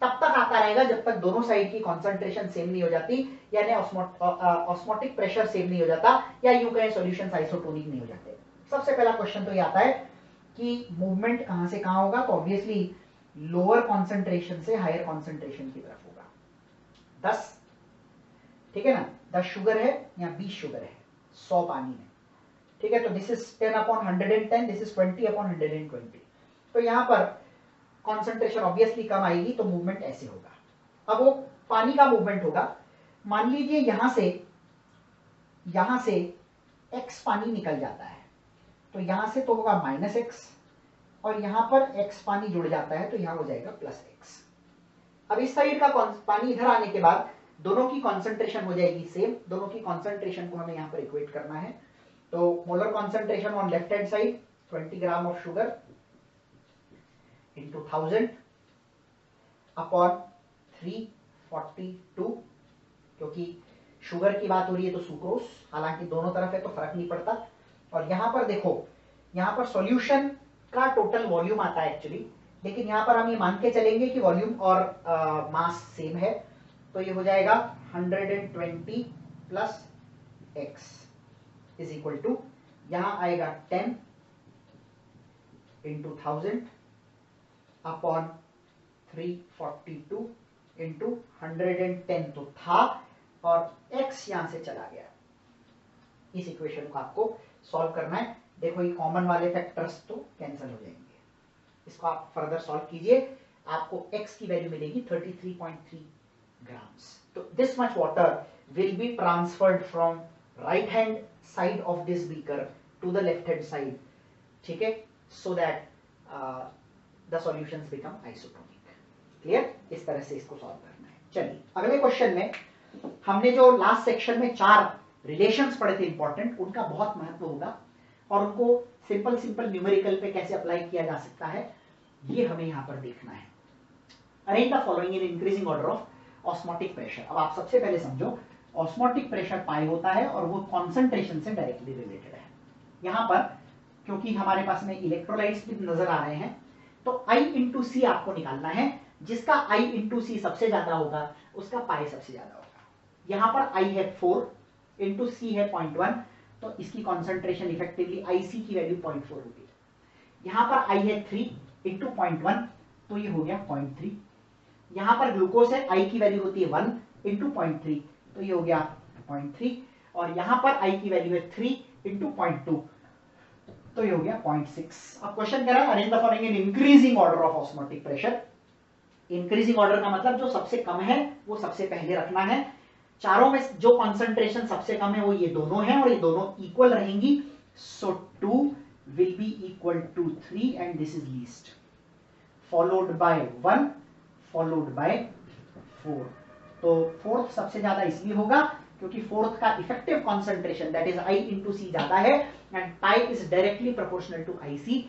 तब तक आता रहेगा जब तक दोनों साइड की कॉन्सेंट्रेशन सेम नहीं हो जाती, यानी ऑस्मोटिक प्रेशर सेम नहीं हो जाता, या यूं कहें सॉल्यूशन आइसोटोनिक नहीं हो जाते। सबसे पहला क्वेश्चन तो ये आता है कि मूवमेंट कहां से कहां होगा, तो ऑब्वियसली लोअर कॉन्सेंट्रेशन से हायर कॉन्सेंट्रेशन की तरफ होगा। 10, ठीक है ना, 10 शुगर है या 20 शुगर है 100 पानी में, ठीक है, तो दिस इज 10/110, दिस इज 20/120। तो यहां पर कॉन्सेंट्रेशन ऑब्वियसली कम आएगी, तो मूवमेंट ऐसे होगा। अब वो पानी का मूवमेंट होगा, मान लीजिए यहां से x पानी निकल जाता है, तो यहां से तो होगा -x, और यहां पर x पानी जुड़ जाता है, तो यहां हो जाएगा +x। अब इस साइड का पानी इधर आने के बाद दोनों की कॉन्सेंट्रेशन हो जाएगी सेम, दोनों की कॉन्सेंट्रेशन को हमें यहां पर इक्वेट करना है। तो molar concentration on left hand side 20 gram of sugar into 1000 upon 342, क्योंकि शुगर की बात हो रही है तो सुक्रोज, हालांकि दोनों तरफ है तो फर्क नहीं पड़ता। और यहां पर देखो, यहां पर सॉल्यूशन का टोटल वॉल्यूम आता है एक्चुअली, लेकिन यहां पर हम ये मान के चलेंगे कि वॉल्यूम और मास सेम है, तो ये हो जाएगा 120 plus x is equal to, यहां आएगा 10 इंटू 1000 अपॉन 342 इंटू 110 तो था, और x यहां से चला गया। इस इक्वेशन को आपको सॉल्व करना है। देखो ये कॉमन वाले फैक्टर्स तो कैंसिल हो जाएंगे, इसको आप फर्दर सॉल्व कीजिए, आपको x की वैल्यू मिलेगी 33.3 ग्राम्स। तो this much water will be transferred from right hand side of this beaker to the left hand side, ठीक है, so that the solutions become isotonic. Clear? इस तरह से इसको सॉल्व करना है। चलिए अगले क्वेश्चन में हमने जो लास्ट सेक्शन में 4 रिलेशंस पढ़े थे इंपॉर्टेंट, उनका बहुत महत्व होगा, और उनको सिंपल न्यूमेरिकल पे कैसे अप्लाई किया जा सकता है ये हमें यहां पर देखना है। Arrange the following in increasing order of osmotic pressure. अब आप सबसे पहले समझो, ऑस्मोटिक प्रेशर पाई होता है और वो कॉन्सेंट्रेशन से डायरेक्टली रिलेटेड है। यहां पर क्योंकि हमारे पास में इलेक्ट्रोलाइट्स भी नजर आ रहे हैं, तो I इंटू सी आपको निकालना है, जिसका I इंटू सी सबसे ज्यादा होगा उसका पाई सबसे ज्यादा होगा। यहां पर I है 4 इंटू सी है 0.1, तो इसकी कॉन्सेंट्रेशन इफेक्टिवली IC की वैल्यू 0.4 होगी। यहां पर I है 3 इंटू 0.1, तो ये हो गया 0.3। यहां पर ग्लूकोज है, I की वैल्यू होती है 1 इंटू 0.3, तो ये हो गया 0.3, और यहां पर I की वैल्यू है 3 इंटू 0.2, तो ये हो गया 0.6। अब क्वेश्चन कह रहा है arrange the following in increasing order of osmotic pressure. Increasing order का मतलब जो सबसे कम है वो सबसे पहले रखना है। चारों में जो कॉन्सेंट्रेशन सबसे कम है वो ये दोनों हैं, और ये दोनों इक्वल रहेंगी, so 2 will be equal to 3 and this is least, followed by 1 followed by 4। तो फोर्थ सबसे ज्यादा इसलिए होगा क्योंकि फोर्थ का effective concentration that is I into c ज्यादा है, and pi is directly proportional to IC।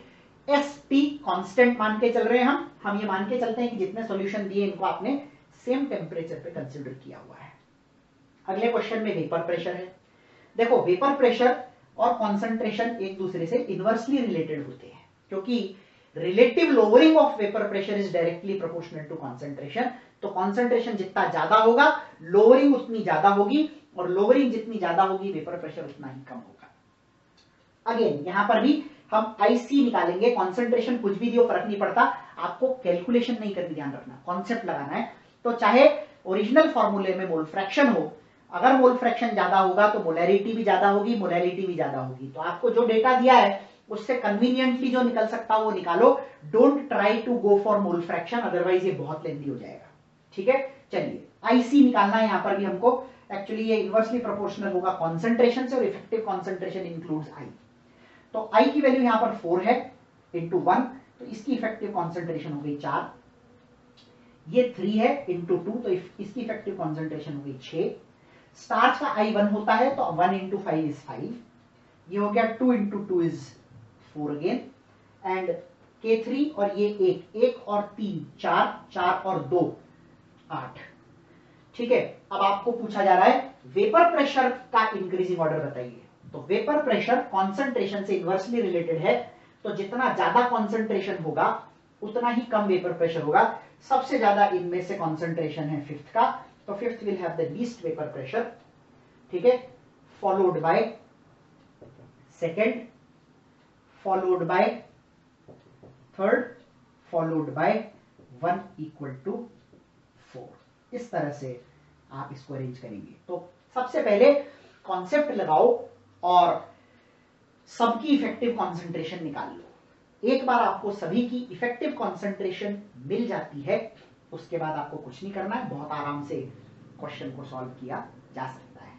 SP constant मान के चल रहे हैं हम ये मान के चलते हैं कि जितने सॉल्यूशन दिए इनको आपने सेम टेम्परेचर पे कंसीडर किया हुआ है। अगले क्वेश्चन में वेपर प्रेशर है। देखो वेपर प्रेशर और कॉन्सेंट्रेशन एक दूसरे से इनवर्सली रिलेटेड होते हैं, क्योंकि relative lowering of vapour pressure is directly proportional to concentration. तो कॉन्सेंट्रेशन जितना ज्यादा होगा लोअरिंग उतनी ज्यादा होगी, और लोअरिंग जितनी ज्यादा होगी वेपर प्रेशर उतना ही कम होगा। अगेन यहां पर भी हम IC निकालेंगे, कॉन्सेंट्रेशन कुछ भी दियो फर्क नहीं पड़ता, आपको कैलकुलेशन नहीं करनी, ध्यान रखना, कॉन्सेप्ट लगाना है। तो चाहे ओरिजिनल फॉर्मूले में मोल फ्रैक्शन हो, अगर मोल फ्रैक्शन ज्यादा होगा तो मोलैरिटी भी ज्यादा होगी, मोलैलिटी भी ज्यादा होगी। तो आपको जो डेटा दिया है उससे कन्वीनियंटली जो निकल सकता वो निकालो। Don't try to go for mole fraction, otherwise ये बहुत लेंथी हो जाएगा। ठीक है, चलिए आईसी निकालना है यहां पर भी हमको। एक्चुअली ये इनवर्सली प्रोपोर्शनल होगा कॉन्सेंट्रेशन से, और इफेक्टिव कॉन्सेंट्रेशन इंक्लूड्स आई। तो आई की वैल्यू यहां पर 4 है इंटू 1, तो इसकी इफेक्टिव कॉन्सेंट्रेशन हो गई 4। ये 3 है इंटू 2, तो इसकी इफेक्टिव कॉन्सेंट्रेशन हो गई 6। स्टार्च का आई 1 होता है, तो 1 इंटू 5 इज 5। ये हो गया 2 into 2 is 4 again, and K3 और ये 1 और 3 4, 4 और 2 8। ठीक है, अब आपको पूछा जा रहा है वेपर प्रेशर का इंक्रीजिंग ऑर्डर बताइए। तो वेपर प्रेशर कॉन्सेंट्रेशन से इनवर्सली रिलेटेड है, तो जितना ज्यादा कॉन्सेंट्रेशन होगा उतना ही कम वेपर प्रेशर होगा। सबसे ज्यादा इनमें से कॉन्सेंट्रेशन है फिफ्थ का, तो fifth will have the least vapour pressure. ठीक है, followed by second, followed by third, followed by 1 equal to 4। इस तरह से आप इसको अरेंज करेंगे। तो सबसे पहले कॉन्सेप्ट लगाओ और सबकी इफेक्टिव कॉन्सेंट्रेशन निकाल लो। एक बार आपको सभी की इफेक्टिव कॉन्सेंट्रेशन मिल जाती है, उसके बाद आपको कुछ नहीं करना है, बहुत आराम से क्वेश्चन को सॉल्व किया जा सकता है।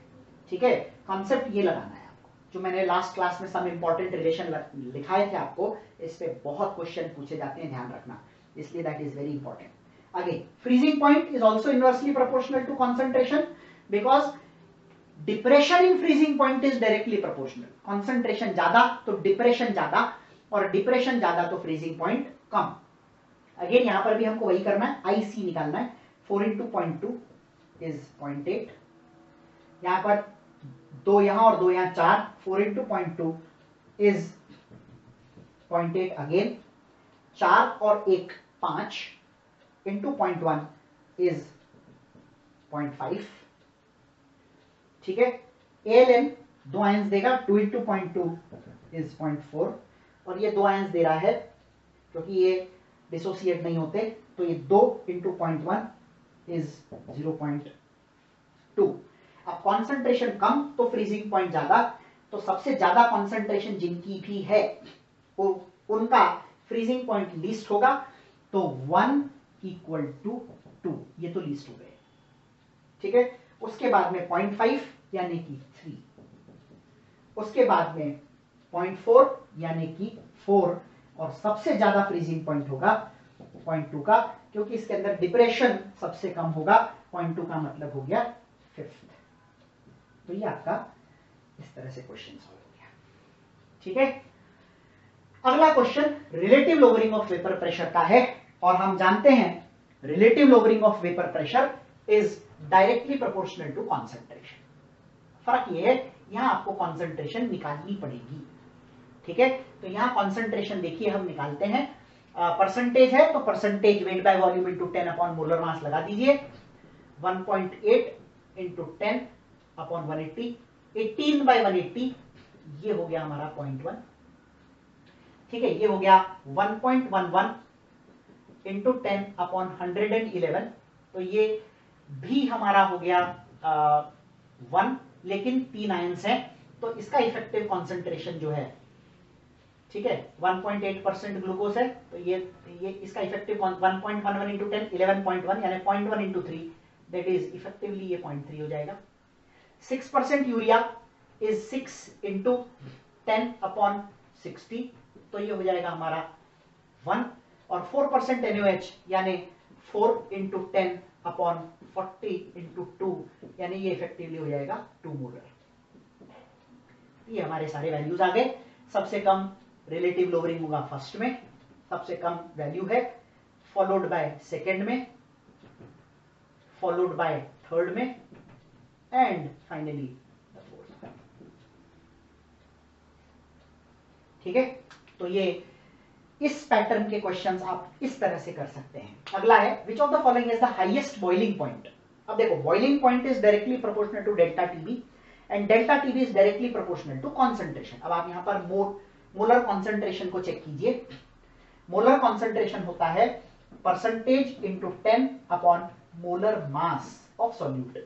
ठीक है, कॉन्सेप्ट ये लगाना है आपको, जो मैंने लास्ट क्लास में सम इंपॉर्टेंट रिलेशन लिखाए थे आपको, इस पे बहुत क्वेश्चन पूछे जाते हैं, ध्यान रखना, इसलिए that is very important. Again, freezing point is also inversely proportional to concentration because depression in freezing point is directly proportional. Concentration ज्यादा तो depression ज्यादा, और depression ज्यादा तो freezing point कम। Again यहां पर भी हमको वही करना है, IC निकालना है। 4 into 0.2 is 0.8। यहां पर 2 यहां और 2 यहां 4, 4 into 0.2 is 0.8 अगेन, 4 और 1 5 into 0.1 is 0.5। ठीक है, ALN 2 आयंस देगा, 2 into 0.2 is 0.4, और ये 2 आयंस दे रहा है क्योंकि ये डिसोसिएट नहीं होते, तो ये 2 into 0.1 is 0.2। अब कॉन्सेंट्रेशन कम तो फ्रीजिंग पॉइंट ज्यादा, तो सबसे ज्यादा कॉन्सेंट्रेशन जिनकी भी है वो उनका फ्रीजिंग पॉइंट लीस्ट होगा, तो 1 इक्वल टू 2, ये तो लीस्ट हो गए। ठीक है, उसके बाद में 0.5 यानी कि 3, उसके बाद में 0.4 यानी कि 4, और सबसे ज्यादा फ्रीजिंग पॉइंट होगा 0.2 का, क्योंकि इसके अंदर डिप्रेशन सबसे कम होगा। 0.2 का मतलब हो गया फिफ्थ। तो ये आपका इस तरह से क्वेश्चन सॉल्व हो गया। ठीक है, अगला question relative lowering of vapour pressure का है, और हम जानते हैं relative lowering of vapour pressure is directly proportional to concentration. फर्क ये है, यहां आपको कॉन्सेंट्रेशन निकालनी पड़ेगी। ठीक है, तो यहां कॉन्सेंट्रेशन देखिए हम निकालते हैं, परसेंटेज है तो percentage weight by volume into 10 upon molar मास लगा दीजिए। 1.8 इंटू 10 अपॉन 180, 18 बाय 180, ये हो गया हमारा 0.1। ठीक है, ये हो गया 1.11 इंटू 10 अपॉन 111, तो ये भी हमारा हो गया 1, लेकिन 3 आयंस है, तो इसका इफेक्टिव कॉन्सेंट्रेशन जो है, ठीक है, 1.8% ग्लूकोज है, तो ये इसका इफेक्टिव 1.11 इंटू 10 11.1, यानी 0.1 इंटू 3, दैट इज इफेक्टिवली ये 0.3 हो जाएगा। 6% यूरिया इज 6 इंटू 10 अपॉन 60, तो ये हो जाएगा हमारा 1, और 4% NaOH यानी 4 इंटू 10 अपॉन 40 इंटू 2, यानी ये इफेक्टिवली हो जाएगा 2 मोलर। ये हमारे सारे वैल्यूज आ गए। सबसे कम रिलेटिव लोअरिंग होगा फर्स्ट में, सबसे कम वैल्यू है, फॉलोड बाय सेकेंड में, फॉलोड बाय थर्ड में, एंड फाइनली द फोर्थ। ठीक है, तो ये इस पैटर्न के क्वेश्चंस आप इस तरह से कर सकते हैं। अगला है which of the following is the highest boiling point. अब देखो, boiling point is directly proportional to delta TB, and delta TB is directly proportional to concentration. अब आप यहां पर मोलर कॉन्सेंट्रेशन को चेक कीजिए। मोलर कॉन्सेंट्रेशन होता है percentage into 10 upon molar mass of solute.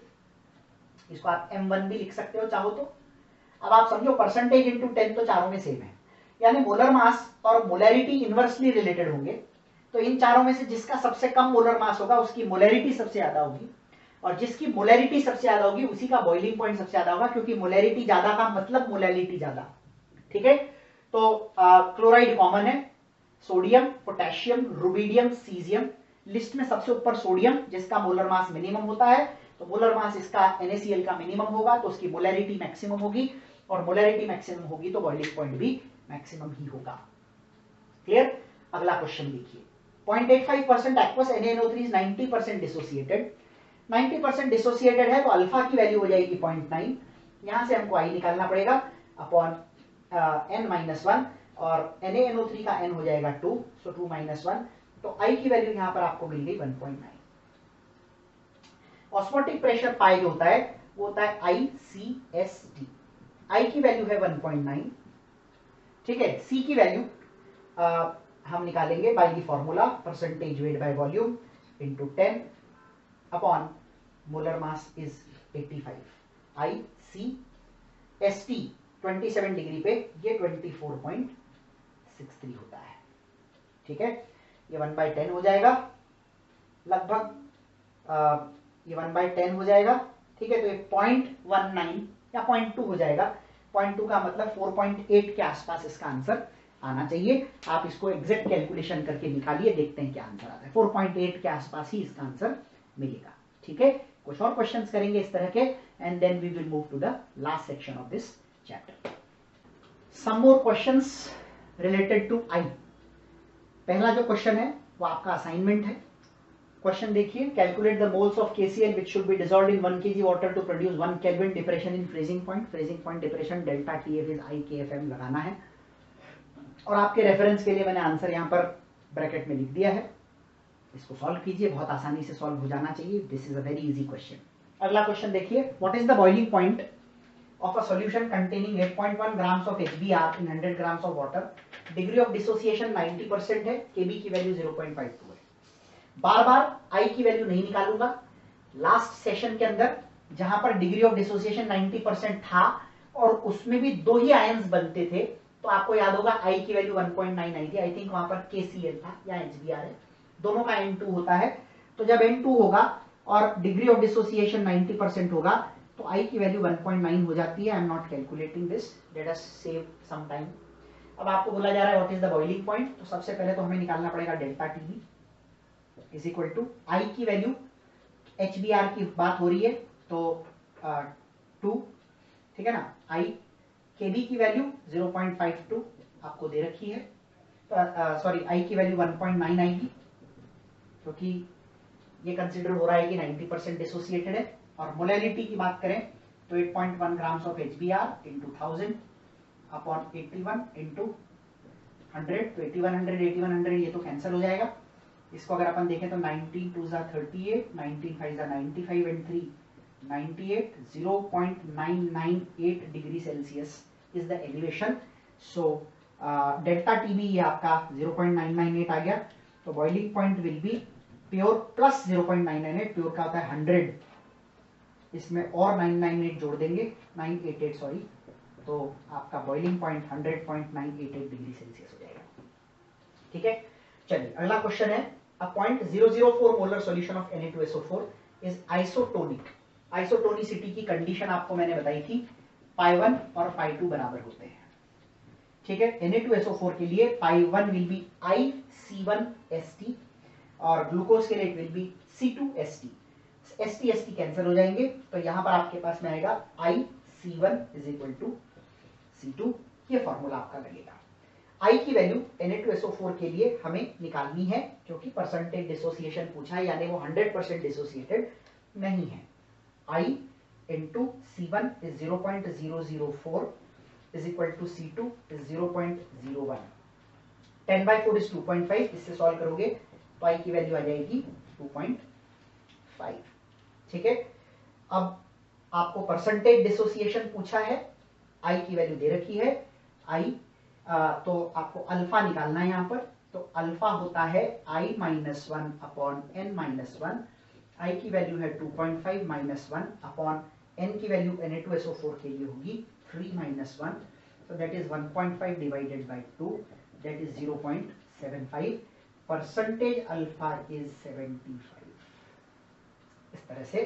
इसको आप M1 भी लिख सकते हो चाहो तो। अब आप समझो परसेंटेज इंटू 10 तो चारों में सेम है, यानी मोलर मास और मोलैरिटी इनवर्सली रिलेटेड होंगे। तो इन चारों में से जिसका सबसे कम मोलर मास होगा उसकी मोलैरिटी सबसे ज्यादा होगी, और जिसकी मोलैरिटी सबसे ज्यादा होगी उसी का बॉइलिंग पॉइंट सबसे ज्यादा होगा, क्योंकि मोलैरिटी ज्यादा का मतलब मोलैलिटी ज्यादा। ठीक है, तो क्लोराइड कॉमन है, sodium, potassium, rubidium, caesium. List में सबसे ऊपर सोडियम जिसका मोलर मास मिनिमम होता है, तो मोलर मास इसका NaCl का मिनिमम होगा, तो उसकी मोलैरिटी मैक्सिमम होगी, और मोलैरिटी मैक्सिमम होगी तो बॉइलिंग पॉइंट भी मैक्सिमम ही होगा। क्लियर? अगला क्वेश्चन देखिए, 0.85% aqueous NaNO3 is 90% dissociated. 90% dissociated है तो अल्फा की वैल्यू हो जाएगी 0.9, यहां से हमको आई निकालना पड़ेगा अपॉन n-1, और NaNO3 का n हो जाएगा 2, सो 2 - 1, तो आई की वैल्यू यहां पर आपको मिल गई 1.9। ऑस्मोटिक प्रेशर पाई जो होता है वो होता है ICSD, आई की वैल्यू है 1.9। ठीक है, सी की वैल्यू हम निकालेंगे by the formula percentage weight by volume into 10 upon molar mass is 85। ICST 27 degree पे ये 24.63 होता है। ठीक है, ये 1/10 हो जाएगा लगभग, ये 1/10 हो जाएगा। ठीक है, तो ये 0.19 या 0.2 हो जाएगा। 0.2 का मतलब 4.8 के आसपास इसका आंसर आना चाहिए। आप इसको एग्जैक्ट कैलकुलेशन करके निकालिए, देखते हैं क्या आंसर आता है। 4.8 के आसपास ही इसका आंसर मिलेगा। ठीक है, कुछ और क्वेश्चंस करेंगे इस तरह के, and then we will move to the last section of this chapter. Some more questions related to i. पहला जो क्वेश्चन है वो आपका असाइनमेंट है। क्वेश्चन देखिए, calculate the moles of KCl which should be dissolved in 1 kg water to produce 1 Kelvin depression in freezing point। freezing point depression delta TF is IKFM लगाना है, और आपके रेफरेंस के लिए मैंने आंसर यहाँ पर ब्रैकेट में लिख दिया है। इसको सॉल्व कीजिए, बहुत आसानी से सॉल्व हो जाना चाहिए। This is a very easy question. अगला क्वेश्चन देखिए, what is the boiling point of a solution containing 8.1 grams of HBr in 100 grams of water। Degree of dissociation 90% है, Kb की वैल्यू 0.52 है। बार बार I की वैल्यू नहीं निकालूंगा। लास्ट सेशन के अंदर जहां पर डिग्री ऑफ डिसोसिएशन 90% था और उसमें भी दो ही आयंस बनते थे, तो आपको याद होगा I की वैल्यू 1.9 आई थी। आई थिंक वहां पर KCl था या HBr है, दोनों का N2 होता है। तो जब N2 होगा और डिग्री ऑफ डिसोसिएशन 90% होगा तो I की वैल्यू 1.9 हो जाती है। I am not calculating this, let us save some time. अब आपको बोला जा रहा है what is the boiling point, तो सबसे पहले तो हमें निकालना पड़ेगा delta TB is equal to I की वैल्यू, HBr की बात हो रही है तो 2, ठीक है ना। I Kb की वैल्यू 0.52 आपको दे रखी है, सॉरी I की वैल्यू 1.9 आएगी, क्योंकि ये कंसिडर हो रहा है कि 90% डिसोसिएटेड है। और मोलैलिटी की बात करें तो 8.1 grams of HBr into 1000 upon 81 into 100, तो 8100 ये तो कैंसिल हो जाएगा। इसको अगर अपन देखें तो 19 2 38, 19 5 95 and 3 98, 0.998 degree Celsius is the elevation. So delta TB ये आपका 0.998 आ गया, तो boiling point will be pure plus 0.998, pure का होता है 100, इसमें और 998 जोड़ देंगे, 988 सॉरी, तो आपका बॉइलिंग पॉइंट 100.988 डिग्री सेल्सियस हो जाएगा। ठीक है, चलिए अगला क्वेश्चन है, अ 0.004 molar solution of Na2SO4 is isotonic. Isotonicity की कंडीशन आपको मैंने बताई थी, π1 और π2 बराबर होते हैं। ठीक है, Na2SO4 के लिए π1 विल बी IC1ST और ग्लूकोज के लिए it will be C2ST। ST cancel हो जाएंगे, तो यहां पर आपके पास में आएगा IC1 is equal to C2, ये फॉर्मूला आपका लगेगा। I की वैल्यू Na2SO4 के लिए हमें निकालनी है, क्योंकि परसेंटेज डिसोसिएशन पूछा है, यानी वो 100% डिसोसिएटेड नहीं है। I into C1 is 0.004 is equal to C2 is 0.01। 10/4 is 2.5, इससे सॉल्व करोगे तो I की वैल्यू आ जाएगी 2.5। ठीक है, अब आपको परसेंटेज डिसोसिएशन पूछा है, I की वैल्यू दे रखी है I, तो आपको अल्फा निकालना है यहाँ पर, तो अल्फा होता है I-1 अपॉन n-1। I की वैल्यू है 2.5 -1 अपॉन n की वैल्यू Na2SO4 के लिए होगी 3 - 1, So that is 1.5 divided by 2, that is 0.75. Percentage alpha is 75। इस तरह से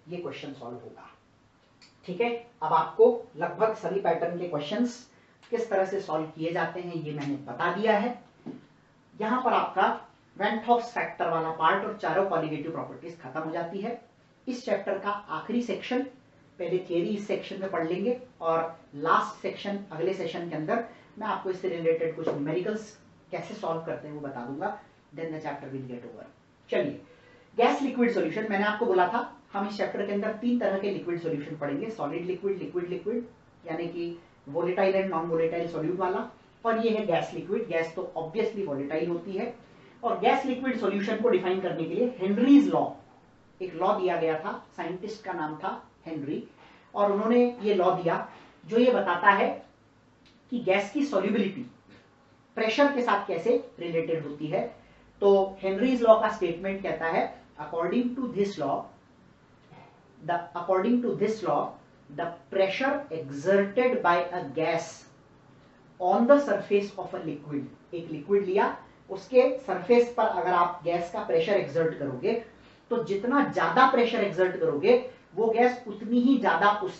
ये क्वेश्चन सॉल्व होगा। ठीक है, अब आपको लगभग सभी पैटर्न के क्वेश्चंस किस तरह से सॉल्व किए जाते हैं ये मैंने बता दिया है। यहां पर आपका वैन थॉप्स फैक्टर वाला पार्ट और चारों कॉलिगेटिव प्रॉपर्टीज खत्म हो जाती है। इस चैप्टर का आखिरी सेक्शन, पहले थियरी इस सेक्शन में पढ़ लेंगे और लास्ट सेक्शन अगले सेशन के अंदर मैं आपको इससे रिलेटेड कुछ न्यूमेरिकल्स कैसे सॉल्व करते हैं वो बता दूंगा। Then the chapter will get over. चलिए, गैस लिक्विड सॉल्यूशन, मैंने आपको बोला था हम इस चैप्टर के अंदर 3 तरह के लिक्विड सॉल्यूशन पढ़ेंगे, सॉलिड लिक्विड, लिक्विड लिक्विड, यानी कि volatile and non volatile solute वाला, और ये है गैस लिक्विड। गैस तो ऑब्वियसली वोलेटाइल होती है। और गैस लिक्विड सॉल्यूशन को डिफाइन करने के लिए हेनरीज लॉ, एक लॉ दिया गया था, साइंटिस्ट का नाम था हेनरी, और उन्होंने ये लॉ दिया जो ये बताता है कि गैस की सॉल्युबिलिटी प्रेशर के साथ कैसे रिलेटेड होती है। तो हेनरीज लॉ का स्टेटमेंट कहता है according to this law the pressure exerted by a gas on the surface of a liquid, एक लिक्विड लिया, उसके सरफेस पर अगर आप गैस का प्रेशर एक्सर्ट करोगे तो जितना ज्यादा प्रेशर एक्सर्ट करोगे वो गैस उतनी ही ज्यादा उस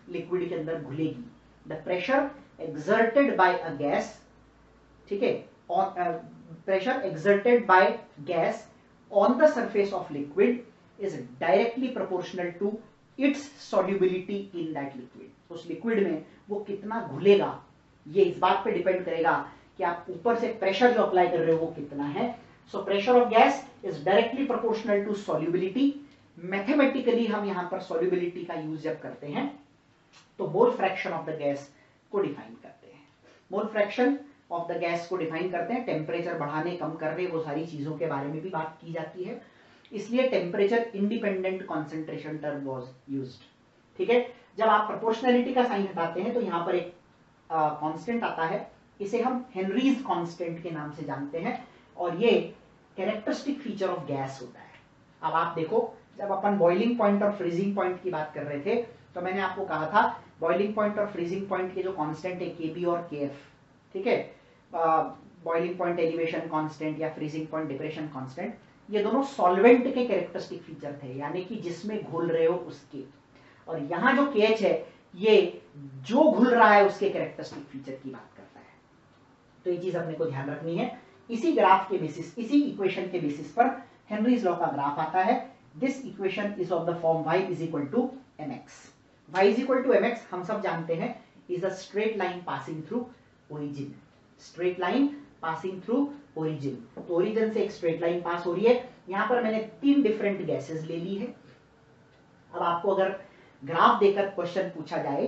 लिक्विड के अंदर घुलेगी। The pressure exerted by a gas, ठीक है, pressure exerted by gas on the surface of liquid is directly proportional to its solubility in that liquid. उस लिक्विड में वो कितना घुलेगा ये इस बात पे डिपेंड करेगा कि आप ऊपर से प्रेशर जो अप्लाई कर रहे हो वो कितना है। So pressure of gas is directly proportional to solubility. Mathematically हम यहां पर सॉल्युबिलिटी का यूज जब करते हैं तो mole fraction of the gas को डिफाइन करते हैं। Mole fraction of the gas को डिफाइन करते हैं, टेम्परेचर बढ़ाने कम करने वो सारी चीजों के बारे में भी बात की जाती है, इसलिए temperature independent concentration term was used. ठीक है, जब आप प्रोपोर्शनैलिटी का साइन हटाते हैं तो यहां पर एक कांस्टेंट आता है, इसे हम हेनरीज कांस्टेंट के नाम से जानते हैं, और ये कैरेक्टरिस्टिक फीचर ऑफ गैस होता है। अब आप देखो, जब अपन बॉइलिंग पॉइंट और फ्रीजिंग पॉइंट की बात कर रहे थे तो मैंने आपको कहा था बॉइलिंग पॉइंट और फ्रीजिंग पॉइंट के जो कांस्टेंट है केबी और केएफ, ठीक है, बॉइलिंग पॉइंट एलिवेशन कांस्टेंट या फ्रीजिंग पॉइंट डिप्रेशन कांस्टेंट, ये दोनों सॉल्वेंट के कैरेक्टरिस्टिक फीचर थे, यानी कि जिसमें घुल रहे हो उसके। और यहां जो केएच है ये जो घुल रहा है उसके कैरेक्टरिस्टिक फीचर की बात करता है। तो ये चीज अपने को ध्यान रखनी है। इसी ग्राफ के बेसिस, इसी इक्वेशन के बेसिस पर हेनरीज लॉ का ग्राफ आता है। This equation is of the form y is equal to mx। y is equal to mx हम सब जानते हैं is a straight line passing through origin. Straight line passing through origin, तो origin से एक स्ट्रेट लाइन पास हो रही है। यहां पर मैंने 3 डिफरेंट गैसेस ले ली है। अब आपको अगर ग्राफ देकर क्वेश्चन पूछा जाए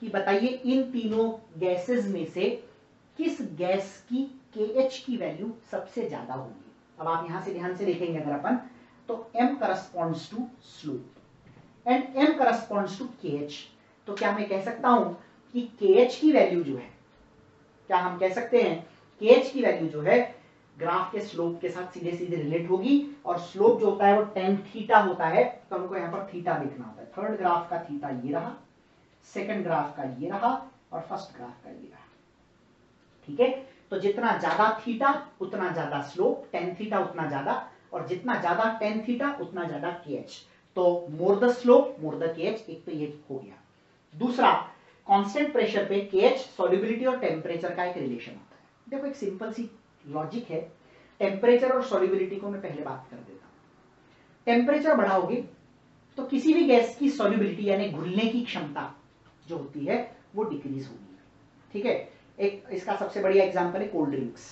कि बताइए इन तीनों गैसेस में से किस गैस की KH की वैल्यू सबसे ज्यादा होगी। अब आप यहां से ध्यान से देखेंगे अगर अपन, तो M corresponds to slope and M corresponds to KH। तो क्या मैं कह सकता हूं कि KH की वैल्यू जो है, क्या हम कह सकते हैं KH की वैल्यू जो है ग्राफ के स्लोप के साथ सीधे सीधे रिलेट होगी, और स्लोप जो होता है वो tan थीटा होता है, तो हमको यहाँ पर थीटा लिखना होता है। थर्ड ग्राफ का थीटा ये रहा, सेकंड ग्राफ का ये रहा, और फर्स्ट ग्राफ का ये रहा। ठीक है, तो जितना ज्यादा थीटा उतना ज्यादा स्लोप, tan थीटा उतना ज्यादा, और जितना ज्यादा tan थीटा उतना ज्यादा KH। तो more the slope more the KH, एक तो ये हो गया। दूसरा, कांस्टेंट प्रेशर पे KH सॉल्युबिलिटी और टेम्परेचर का एक रिलेशन होता है। देखो एक सिंपल सी लॉजिक है, टेम्परेचर और सॉल्युबिलिटी को मैं पहले बात कर देता हूं। टेम्परेचर बढ़ाओगे तो किसी भी गैस की सॉल्युबिलिटी यानी घुलने की क्षमता जो होती है वो डिक्रीज होगी। ठीक है, एक इसका सबसे बढ़िया एग्जांपल है कोल्ड ड्रिंक्स।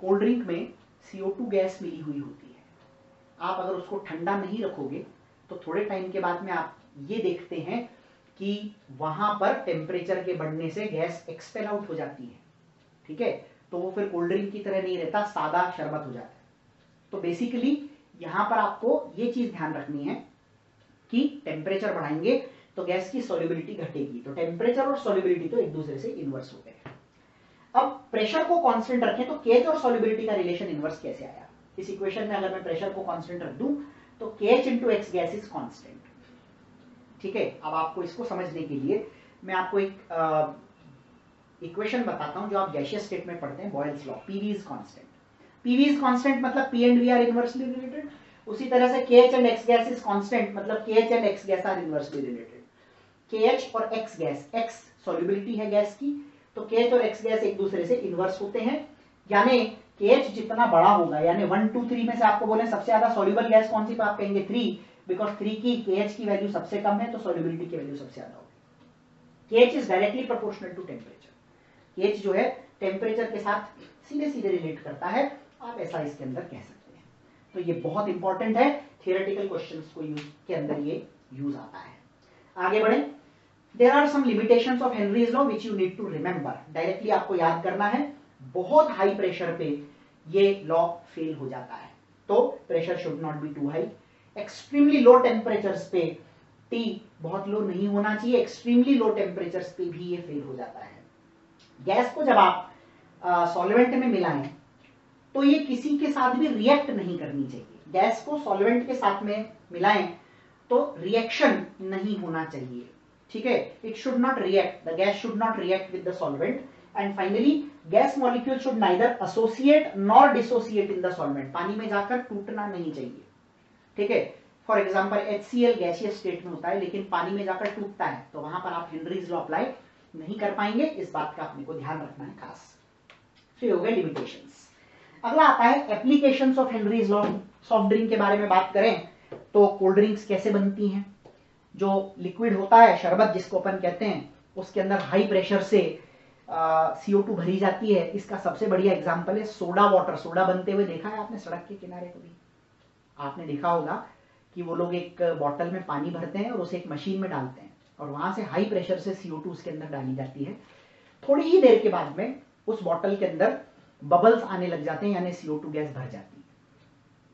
कोल्ड ड्रिंक में CO2 गैस मिली हुई होती है। आप अगर उसको ठंडा नहीं रखोगे तो थोड़े टाइम के बाद में आप ये देखते हैं कि वहां पर टेम्परेचर के बढ़ने से गैस एक्सपेल आउट हो जाती है। ठीक है, तो वो फिर कोल्ड ड्रिंक की तरह नहीं रहता, सादा शरबत हो जाता है। तो बेसिकली यहां पर आपको ये चीज ध्यान रखनी है कि टेम्परेचर बढ़ाएंगे तो गैस की सॉल्युबिलिटी घटेगी। तो टेम्परेचर और सॉल्युबिलिटी तो एक दूसरे से इनवर्स होते हैं। अब प्रेशर को कांस्टेंट रखें तो KH और सॉल्युबिलिटी का रिलेशन इनवर्स कैसे आया। इस इक्वेशन में अगर मैं प्रेशर को कांस्टेंट रख दूं तो KH into X gas is constant. ठीक है, अब आपको इसको समझने के लिए मैं आपको एक इक्वेशन बताता हूं जो आप गैसियस स्टेट में पढ़ते हैं, Boyle's law, PV is constant. PV is constant मतलब P and V are inversely related. उसी तरह से KH and X gas is constant मतलब KH and X gas are inversely related. KH और X गैस, X सॉल्युबिलिटी है gas की, तो KH और X गैस एक दूसरे से इनवर्स होते हैं, यानी KH जितना बड़ा होगा, यानी 1 2 3 में से आपको बोले सबसे ज्यादा सॉल्युबल गैस कौन सी, तो आप कहेंगे 3, बिकॉज 3 की KH की वैल्यू सबसे कम है, तो सॉल्युबिलिटी की वैल्यू सबसे ज्यादा होगी। KH is directly proportional to temperature. KH जो है टेम्परेचर के साथ सीधे सीधे रिलेट करता है, आप ऐसा इसके अंदर कह सकते हैं। तो ये बहुत इंपॉर्टेंट है, थियोरेटिकल क्वेश्चंस को यूज के अंदर ये यूज आता है। आगे बढ़े। There are some limitations of Henry's law which you need to remember. Directly आपको याद करना है, बहुत हाई प्रेशर पे ये लॉ फेल हो जाता है, तो pressure should not be too high. Extremely low temperatures पे T बहुत लो नहीं होना चाहिए, एक्सट्रीमली लो टेम्परेचर्स पे भी ये फेल हो जाता है। गैस को जब आप सॉल्वेंट में मिलाएं तो ये किसी के साथ भी रिएक्ट नहीं करनी चाहिए। गैस को सॉल्वेंट के साथ में मिलाएं तो रिएक्शन नहीं होना चाहिए, ठीक है। It should not react, the gas should not react with the solvent. And finally gas molecule should neither associate nor dissociate in the solvent. पानी में जाकर टूटना नहीं चाहिए, ठीक है। For example HCl gaseous state में होता है लेकिन पानी में जाकर टूटता है, तो वहां पर आप हेनरीज लॉ अप्लाई नहीं कर पाएंगे, इस बात का अपने को ध्यान रखना है खास। तो हो गए लिमिटेशंस। अगला आता है applications of Henry's law. Soft drink के बारे में बात करें तो कोल्ड ड्रिंक्स कैसे बनती हैं। जो लिक्विड होता है, शरबत जिसको अपन कहते हैं, उसके अंदर हाई प्रेशर से CO2 भरी जाती है। इसका सबसे बढ़िया एग्जांपल है सोडा वाटर। सोडा बनते हुए देखा है आपने सड़क के किनारे कभी? आपने देखा होगा कि वो लोग एक बॉटल में पानी भरते हैं और उसे एक मशीन में डालते हैं और वहां से हाई प्रेशर से CO2 उसके अंदर डाली जाती है। थोड़ी ही देर के बाद में उस बॉटल के अंदर बबल्स आने लग जाते हैं, यानी CO2 गैस भर जाती है।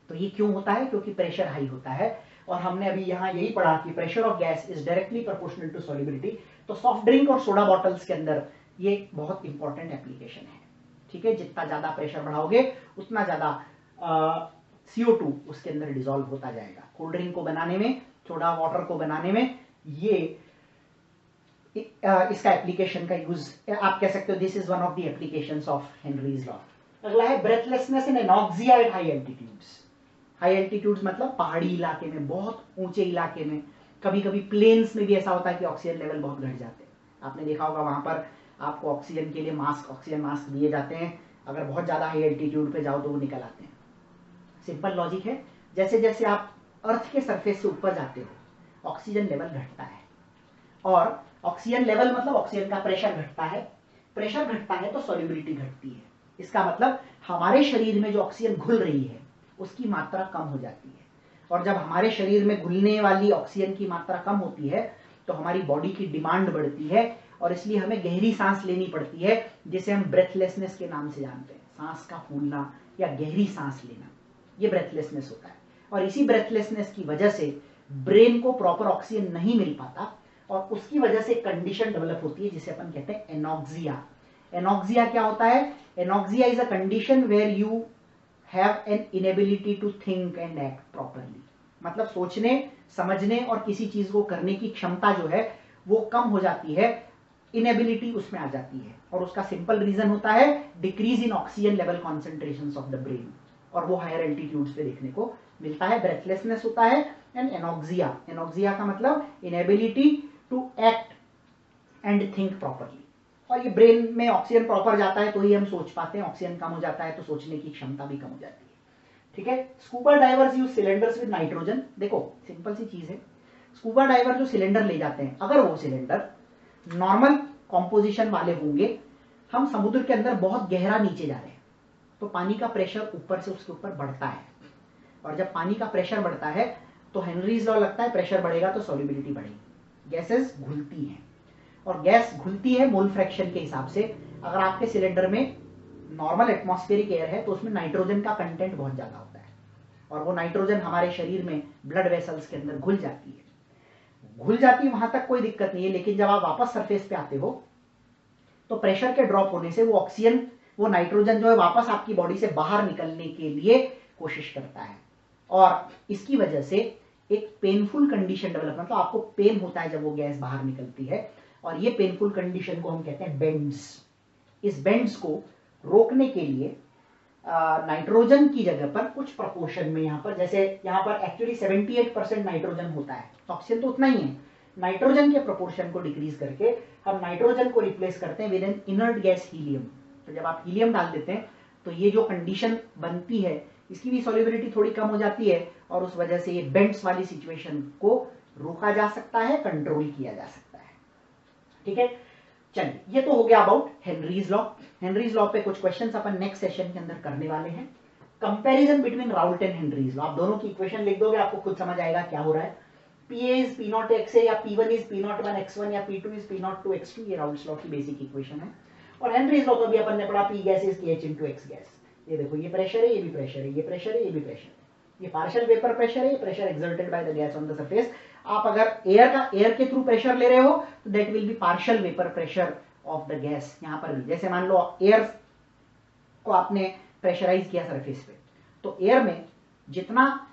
तो ये क्यों होता है? क्योंकि प्रेशर हाई होता है। और हमने अभी यहाँ यही पढ़ा कि pressure of gas is directly proportional to solubility. तो सॉफ्ट ड्रिंक और सोडा बॉटल्स के अंदर ये बहुत इंपॉर्टेंट एप्लीकेशन है, ठीक है। जितना ज्यादा प्रेशर बढ़ाओगे उतना ज्यादा CO2 उसके अंदर डिसॉल्व होता जाएगा। कोल्ड ड्रिंक को बनाने में, सोडा वाटर को बनाने में ये इसका एप्लीकेशन का यूज आप कह सकते हो। This is one of the applications of Henry's law. अगला है breathlessness in anoxia at high altitudes. High altitudes मतलब पहाड़ी इलाके में, बहुत ऊंचे इलाके में, कभी कभी प्लेन्स में भी ऐसा होता है कि ऑक्सीजन लेवल बहुत घट जाते हैं। आपने देखा होगा वहां पर आपको ऑक्सीजन के लिए मास्क, ऑक्सीजन मास्क दिए जाते हैं। अगर बहुत ज्यादा हाई एल्टीट्यूड पे जाओ तो वो निकल आते हैं। सिंपल लॉजिक है, जैसे जैसे आप अर्थ के सरफेस से ऊपर जाते हो ऑक्सीजन लेवल घटता है, और ऑक्सीजन लेवल मतलब ऑक्सीजन का प्रेशर घटता है। प्रेशर घटता है तो सॉल्युबिलिटी घटती है। इसका मतलब हमारे शरीर में जो ऑक्सीजन घुल रही है उसकी मात्रा कम हो जाती है। और जब हमारे शरीर में घुलने वाली ऑक्सीजन की मात्रा कम होती है तो हमारी बॉडी की डिमांड बढ़ती है, और इसलिए हमें गहरी सांस लेनी पड़ती है, जिसे हम ब्रेथलेसनेस के नाम से जानते हैं। सांस का फूलना या गहरी सांस लेना, ये ब्रेथलेसनेस होता है। और इसी ब्रेथलेसनेस की वजह से ब्रेन को प्रॉपर ऑक्सीजन नहीं मिल पाता, और उसकी वजह से कंडीशन डेवलप होती है जिसे अपन कहते हैं एनॉक्सिया। एनॉक्सिया क्या होता है? Anoxia is a condition where you have an inability to think and act properly. मतलब सोचने, समझने और किसी चीज को करने की क्षमता जो है वो कम हो जाती है, इनएबिलिटी उसमें आ जाती है। और उसका सिंपल रीजन होता है decrease in oxygen level concentrations of the brain, और वो हायर एल्टीट्यूड्स पे देखने को मिलता है। ब्रेथलेसनेस होता है एंड एनॉक्सिया। एनॉक्सिया का मतलब inability to act and think properly. और ये ब्रेन में ऑक्सीजन प्रॉपर जाता है तो ही हम सोच पाते हैं, ऑक्सीजन कम हो जाता है तो सोचने की क्षमता भी कम हो जाती है, ठीक है। Scuba divers use cylinders with nitrogen. देखो सिंपल सी चीज है, स्कूबा डाइवर जो सिलेंडर ले जाते हैं, अगर वो सिलेंडर नॉर्मल कॉम्पोजिशन वाले होंगे, हम समुद्र के अंदर बहुत गहरा नीचे जा रहे हैं तो पानी का प्रेशर ऊपर से उसके ऊपर बढ़ता है, और जब पानी का प्रेशर बढ़ता है तो हेनरीज लॉ लगता है प्रेशर बढ़ेगा तो सॉल्युबिलिटी बढ़ेगी। गैसेस घुलती हैं, और गैस घुलती है मोल फ्रैक्शन के हिसाब से। अगर आपके सिलेंडर में नॉर्मल एटमॉस्फेरिक एयर है तो उसमें नाइट्रोजन का कंटेंट बहुत ज्यादा होता है, और वो नाइट्रोजन हमारे शरीर में ब्लड वेसल्स के अंदर घुल जाती है। घुल जाती है वहां तक कोई दिक्कत नहीं है, लेकिन जब आप वापस सरफेस पे आते हो तो प्रेशर के ड्रॉप होने से वो ऑक्सीजन, वो नाइट्रोजन जो है वापस आपकी बॉडी से बाहर निकलने के लिए कोशिश करता है, और इसकी वजह से एक पेनफुल कंडीशन डेवलप, मतलब आपको पेन होता है जब वो गैस बाहर निकलती है, और ये पेनफुल कंडीशन को हम कहते हैं बेंड्स। इस बेंड्स को रोकने के लिए नाइट्रोजन की जगह पर कुछ प्रोपोर्शन में यहाँ पर, जैसे यहाँ पर एक्चुअली 78% नाइट्रोजन होता है, ऑक्सीजन तो उतना ही है, नाइट्रोजन के प्रोपोर्शन को डिक्रीज करके हम नाइट्रोजन को रिप्लेस करते हैं with N inert gas helium. तो जब आप हीलियम डाल देते हैं तो ये जो कंडीशन बनती है इसकी भी सॉल्युबिलिटी थोड़ी कम हो जाती है और उस वजह से ये बेंड्स वाली सिचुएशन को रोका जा सकता है, कंट्रोल किया जा सकता है। ठीक है, चलिए ये तो हो गया about Henry's law. Henry's law पे कुछ क्वेश्चंस अपन नेक्स्ट सेशन के अंदर करने वाले हैं। Comparison between Raoult and Henry's law, आप दोनों की इक्वेशन लिख दोगे, आपको खुद समझ आएगा क्या हो रहा है। PA इज P0 XA या P1 इज P0 1 X1 या P2 इज P0 2 X2, ये राउल्ट्स लॉ की बेसिक इक्वेशन है। और हेनरीज लॉ तो भी अपन ने पढ़ा, P gas is KH into X gas. ये देखो, ये प्रेशर है, ये भी प्रेशर है, ये प्रेशर है, ये भी प्रेशर है, ये पार्शियल वेपर प्रेशर है, ये pressure exerted by the gas on the surface. आप अगर एयर के थ्रू प्रेशर ले रहे हो तो that will B partial vapour pressure of the gas. यहां पर भी जैसे मान लो एयर को आपने प्रेशराइज किया सरफेस पे, तो एयर में जितना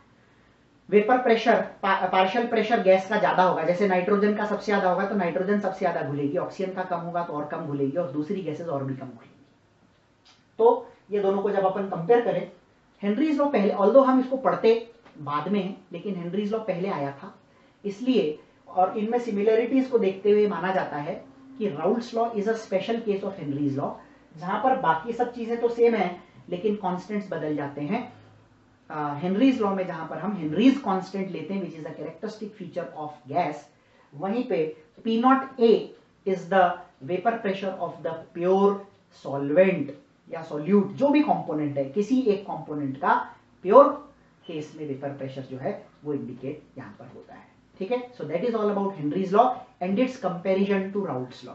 vapour pressure, partial pressure gas का ज्यादा होगा, जैसे नाइट्रोजन का सबसे ज्यादा होगा तो नाइट्रोजन सबसे ज्यादा घुलेगी, ऑक्सीजन का कम होगा तो और कम घुलेगी, और दूसरी गैसेस और भी कम घुलेगी। तो ये दोनों को जब अपन कंपेयर करें, हेनरीज लॉ पहले, ऑल्दो हम इसको पढ़ते बाद में हैं, लेकिन हेनरीज लॉ पहले आया था इसलिए, और इनमें सिमिलरिटीज को देखते हुए माना जाता है कि Raoult's law is a special case of Henry's law, जहां पर बाकी सब चीजें तो सेम है लेकिन कॉन्स्टेंट्स बदल जाते हैं। हेनरीज लॉ में जहां पर हम हेनरीज कांस्टेंट लेते हैं which is a characteristic feature of gas, वहीं पे P0A is the vapour pressure of the pure solvent या सॉल्यूट, जो भी कंपोनेंट है, किसी एक कंपोनेंट का प्योर केस में वेपर प्रेशर जो है वो इंडिकेट यहां पर होता है। ठीक है, so that is all about Henry's law and its comparison to Raoult's law.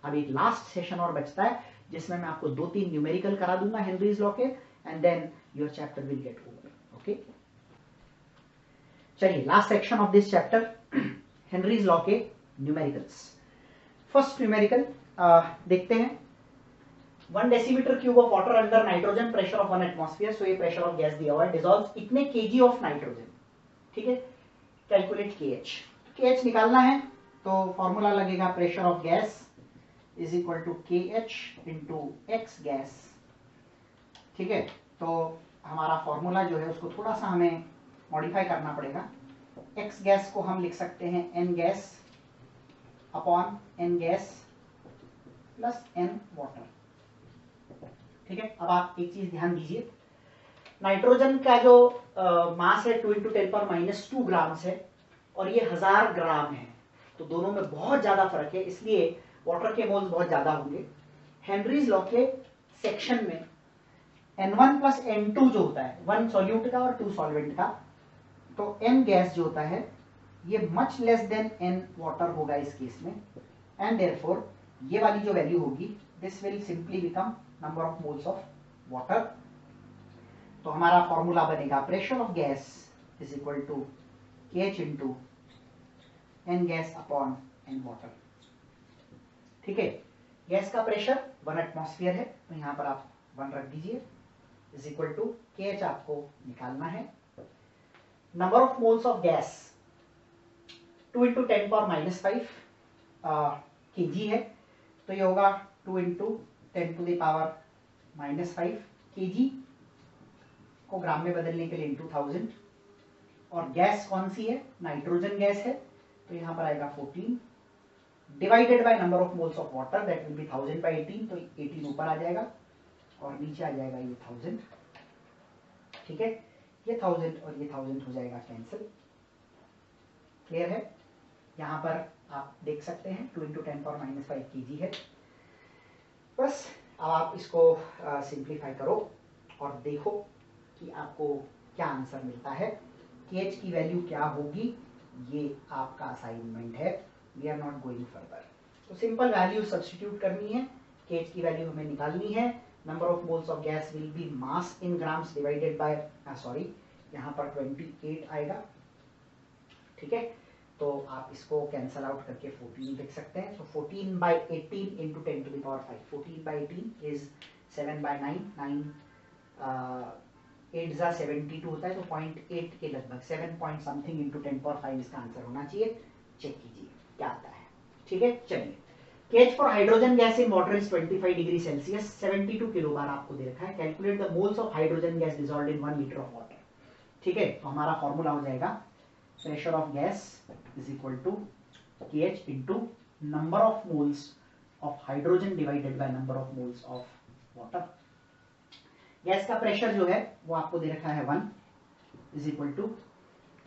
अब एक लास्ट सेशन और बचता है जिसमें मैं आपको 2-3 न्यूमेरिकल करा दूंगा हेनरीज लॉ के, and then your chapter will get over. Okay, चलिए last section of this chapter, Henry's law के न्यूमेरिकल्स। फर्स्ट न्यूमेरिकल देखते हैं, 1 decimetre cube of water under nitrogen pressure of 1 atmosphere, so ये pressure of gas दिया हुआ है, dissolves इतने KG of nitrogen. ठीक है, कैलकुलेट KH। KH निकालना है तो फॉर्मूला लगेगा pressure of gas is equal to KH into X gas. ठीक है, तो हमारा फॉर्मूला जो है उसको थोड़ा सा हमें मॉडिफाई करना पड़ेगा। X गैस को हम लिख सकते हैं N gas upon N gas plus N water. ठीक है, अब आप एक चीज ध्यान दीजिए, नाइट्रोजन का जो मास है 2 × 10⁻² ग्राम्स है और ये 1000 ग्राम है, तो दोनों में बहुत ज्यादा फर्क है, इसलिए वाटर के मोल्स बहुत ज्यादा होंगे। हेनरीज लॉ के सेक्शन में N1 प्लस N2 जो होता है, 1 सॉल्यूट का और 2 सॉल्वेंट का, तो N गैस जो होता है ये much less than N water होगा इस केस में, एंड देयरफॉर ये वाली जो वैल्यू होगी this will simply become number of moles of water. तो हमारा फॉर्मूला बनेगा pressure of gas is equal to KH into N gas upon N water. ठीक है, गैस का प्रेशर 1 एटमॉस्फेयर है, तो यहां पर आप 1 रख दीजिए, इज इक्वल टू KH आपको निकालना है। Number of moles of gas 2 × 10⁻5 kg है, तो ये होगा 2 × 10⁻⁻5 kg को ग्राम में बदलने के लिए इंटू 1000, और गैस कौन सी है, नाइट्रोजन गैस है, तो यहां पर आएगा 14 divided by number of moles of water, that will B 1000/18, तो 18 ऊपर आ जाएगा और नीचे आ जाएगा ये 1000। ठीक है, ये 1000 और ये 1000 हो जाएगा कैंसिल। क्लियर है, यहां पर आप देख सकते हैं 2 × 10⁻5 kg है। बस अब आप इसको सिंप्लीफाई करो और देखो कि आपको क्या आंसर मिलता है, KH की वैल्यू क्या होगी, ये आपका असाइनमेंट है, we are not going further. तो सिंपल वैल्यू सब्स्टिट्यूट करनी है, KH की वैल्यू हमें निकालनी है, number of moles of gas will be mass in grams divided by, sorry यहाँ पर 28 आएगा। ठीक है, तो आप इसको कैंसल आउट करके 14 लिख सकते हैं, तो 14/18 इंटू 10⁵, 14/18 इज 7/9, 8 × 72 होता है, तो 0.8 के लगभग 7 पॉइंट समथिंग इंटू 10⁵ इसका आंसर होना चाहिए। चेक कीजिए क्या आता है। ठीक है, चलिए KH for hydrogen gas in water is 25 degree Celsius, 72 kilo bar आपको दे रखा है। Calculate the moles of hydrogen gas dissolved in 1 litre of water. ठीक है, तो हमारा फॉर्मूला हो जाएगा pressure of gas is equal to KH into number of moles of hydrogen divided by number of moles of water. Gas का pressure जो है वो आपको दे रखा है 1 is equal to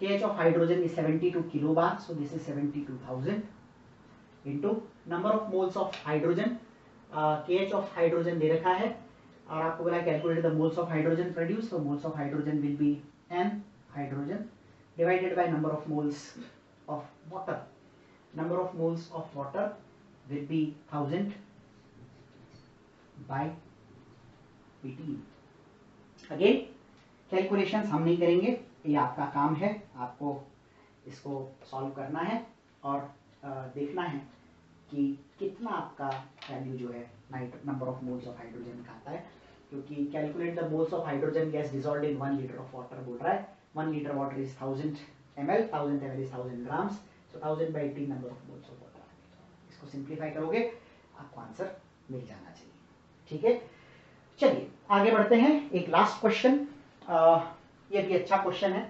KH of hydrogen is 72 kilo bar, so this is 72,000 into number of moles of hydrogen. KH of hydrogen दे रखा है और आपको बोला calculate the moles of hydrogen produce, so moles of hydrogen will be n hydrogen divided by number of moles of water. Number of moles of water will be 1000 by 18. Again calculations हम नहीं करेंगे, ये आपका काम है, आपको इसको solve करना है और देखना है कि कितना आपका वैल्यू जो है number of moles of hydrogen का आता है, क्योंकि calculate the moles of hydrogen gas dissolved in 1 litre of water बोल रहा है। 1 litre water is 1000 ml, 1000 ml is 1000 grams, so 1000 by 18 number of moles of water. इसको सिंप्लीफाई करोगे आपको आंसर मिल जाना चाहिए। ठीक है, चलिए आगे बढ़ते हैं। एक लास्ट क्वेश्चन, ये भी अच्छा क्वेश्चन है।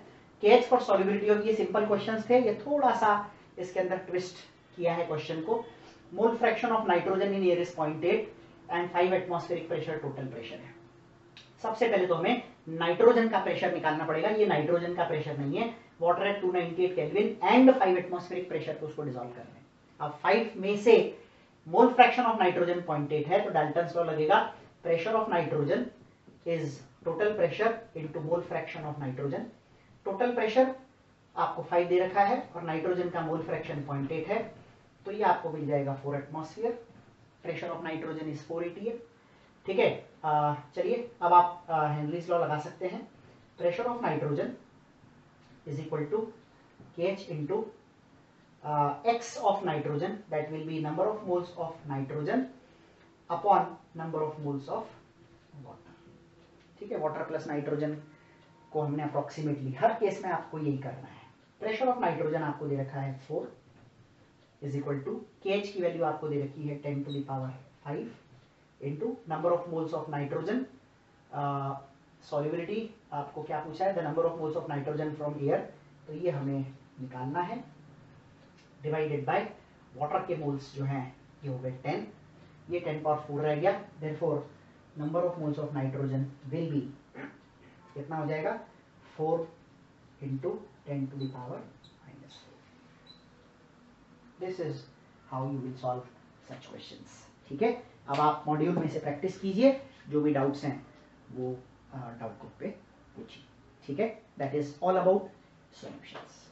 KH फॉर सॉल्युबिलिटी ऑफ, ये सिंपल क्वेश्चंस थे, ये थोड़ा सा इसके अंदर ट्विस्ट किया है क्वेश्चन को। मोल fraction of nitrogen in air is 0.8 and 5 atmospheric pressure total pressure है। सबसे पहले तो हमें नाइट्रोजन का प्रेशर निकालना पड़ेगा, ये नाइट्रोजन का प्रेशर नहीं है। Water at 298 kelvin and 5 atmospheric pressure पे उसको डिसॉल्व करना है। अब 5 में से मोल फ्रैक्शन ऑफ नाइट्रोजन 0.8 है, तो डाल्टन्स लॉ लगेगा pressure of nitrogen is total pressure into mole fraction of nitrogen. Total pressure आपको 5 दे रखा है और नाइट्रोजन का मोल फ्रैक्शन 0.8 है, तो ये आपको मिल जाएगा 4 atmosphere. Pressure of nitrogen is 488। ठीक है, चलिए अब आप हेनरीज लॉ लगा सकते हैं। Pressure of nitrogen is equal to KH into x of nitrogen, that will be number of moles of nitrogen upon number of moles of water. ठीक है, वाटर प्लस नाइट्रोजन को हमने अप्रोक्सीमेटली हर case में आपको यही करना है। प्रेशर ऑफ नाइट्रोजन आपको दे रखा है 4 इज इक्वल टू KH की वैल्यू आपको दे रखी है 10 to the power 5 into number of moles of nitrogen. Solubility आपको क्या पूछा है, the number of moles of nitrogen from air, तो ये हमें निकालना है, डिवाइडेड बाय वाटर के मोल्स जो हैं ये हो गए 10, ये 10 पावर 4 रह गया। Therefore number of moles of nitrogen will be कितना हो जाएगा 4 into 10 to the power -4। This is how you will solve such questions. ठीक है, अब आप मॉड्यूल में से प्रैक्टिस कीजिए, जो भी डाउट्स हैं वो डाउट ग्रुप पे पूछिए। ठीक है, that is all about solutions.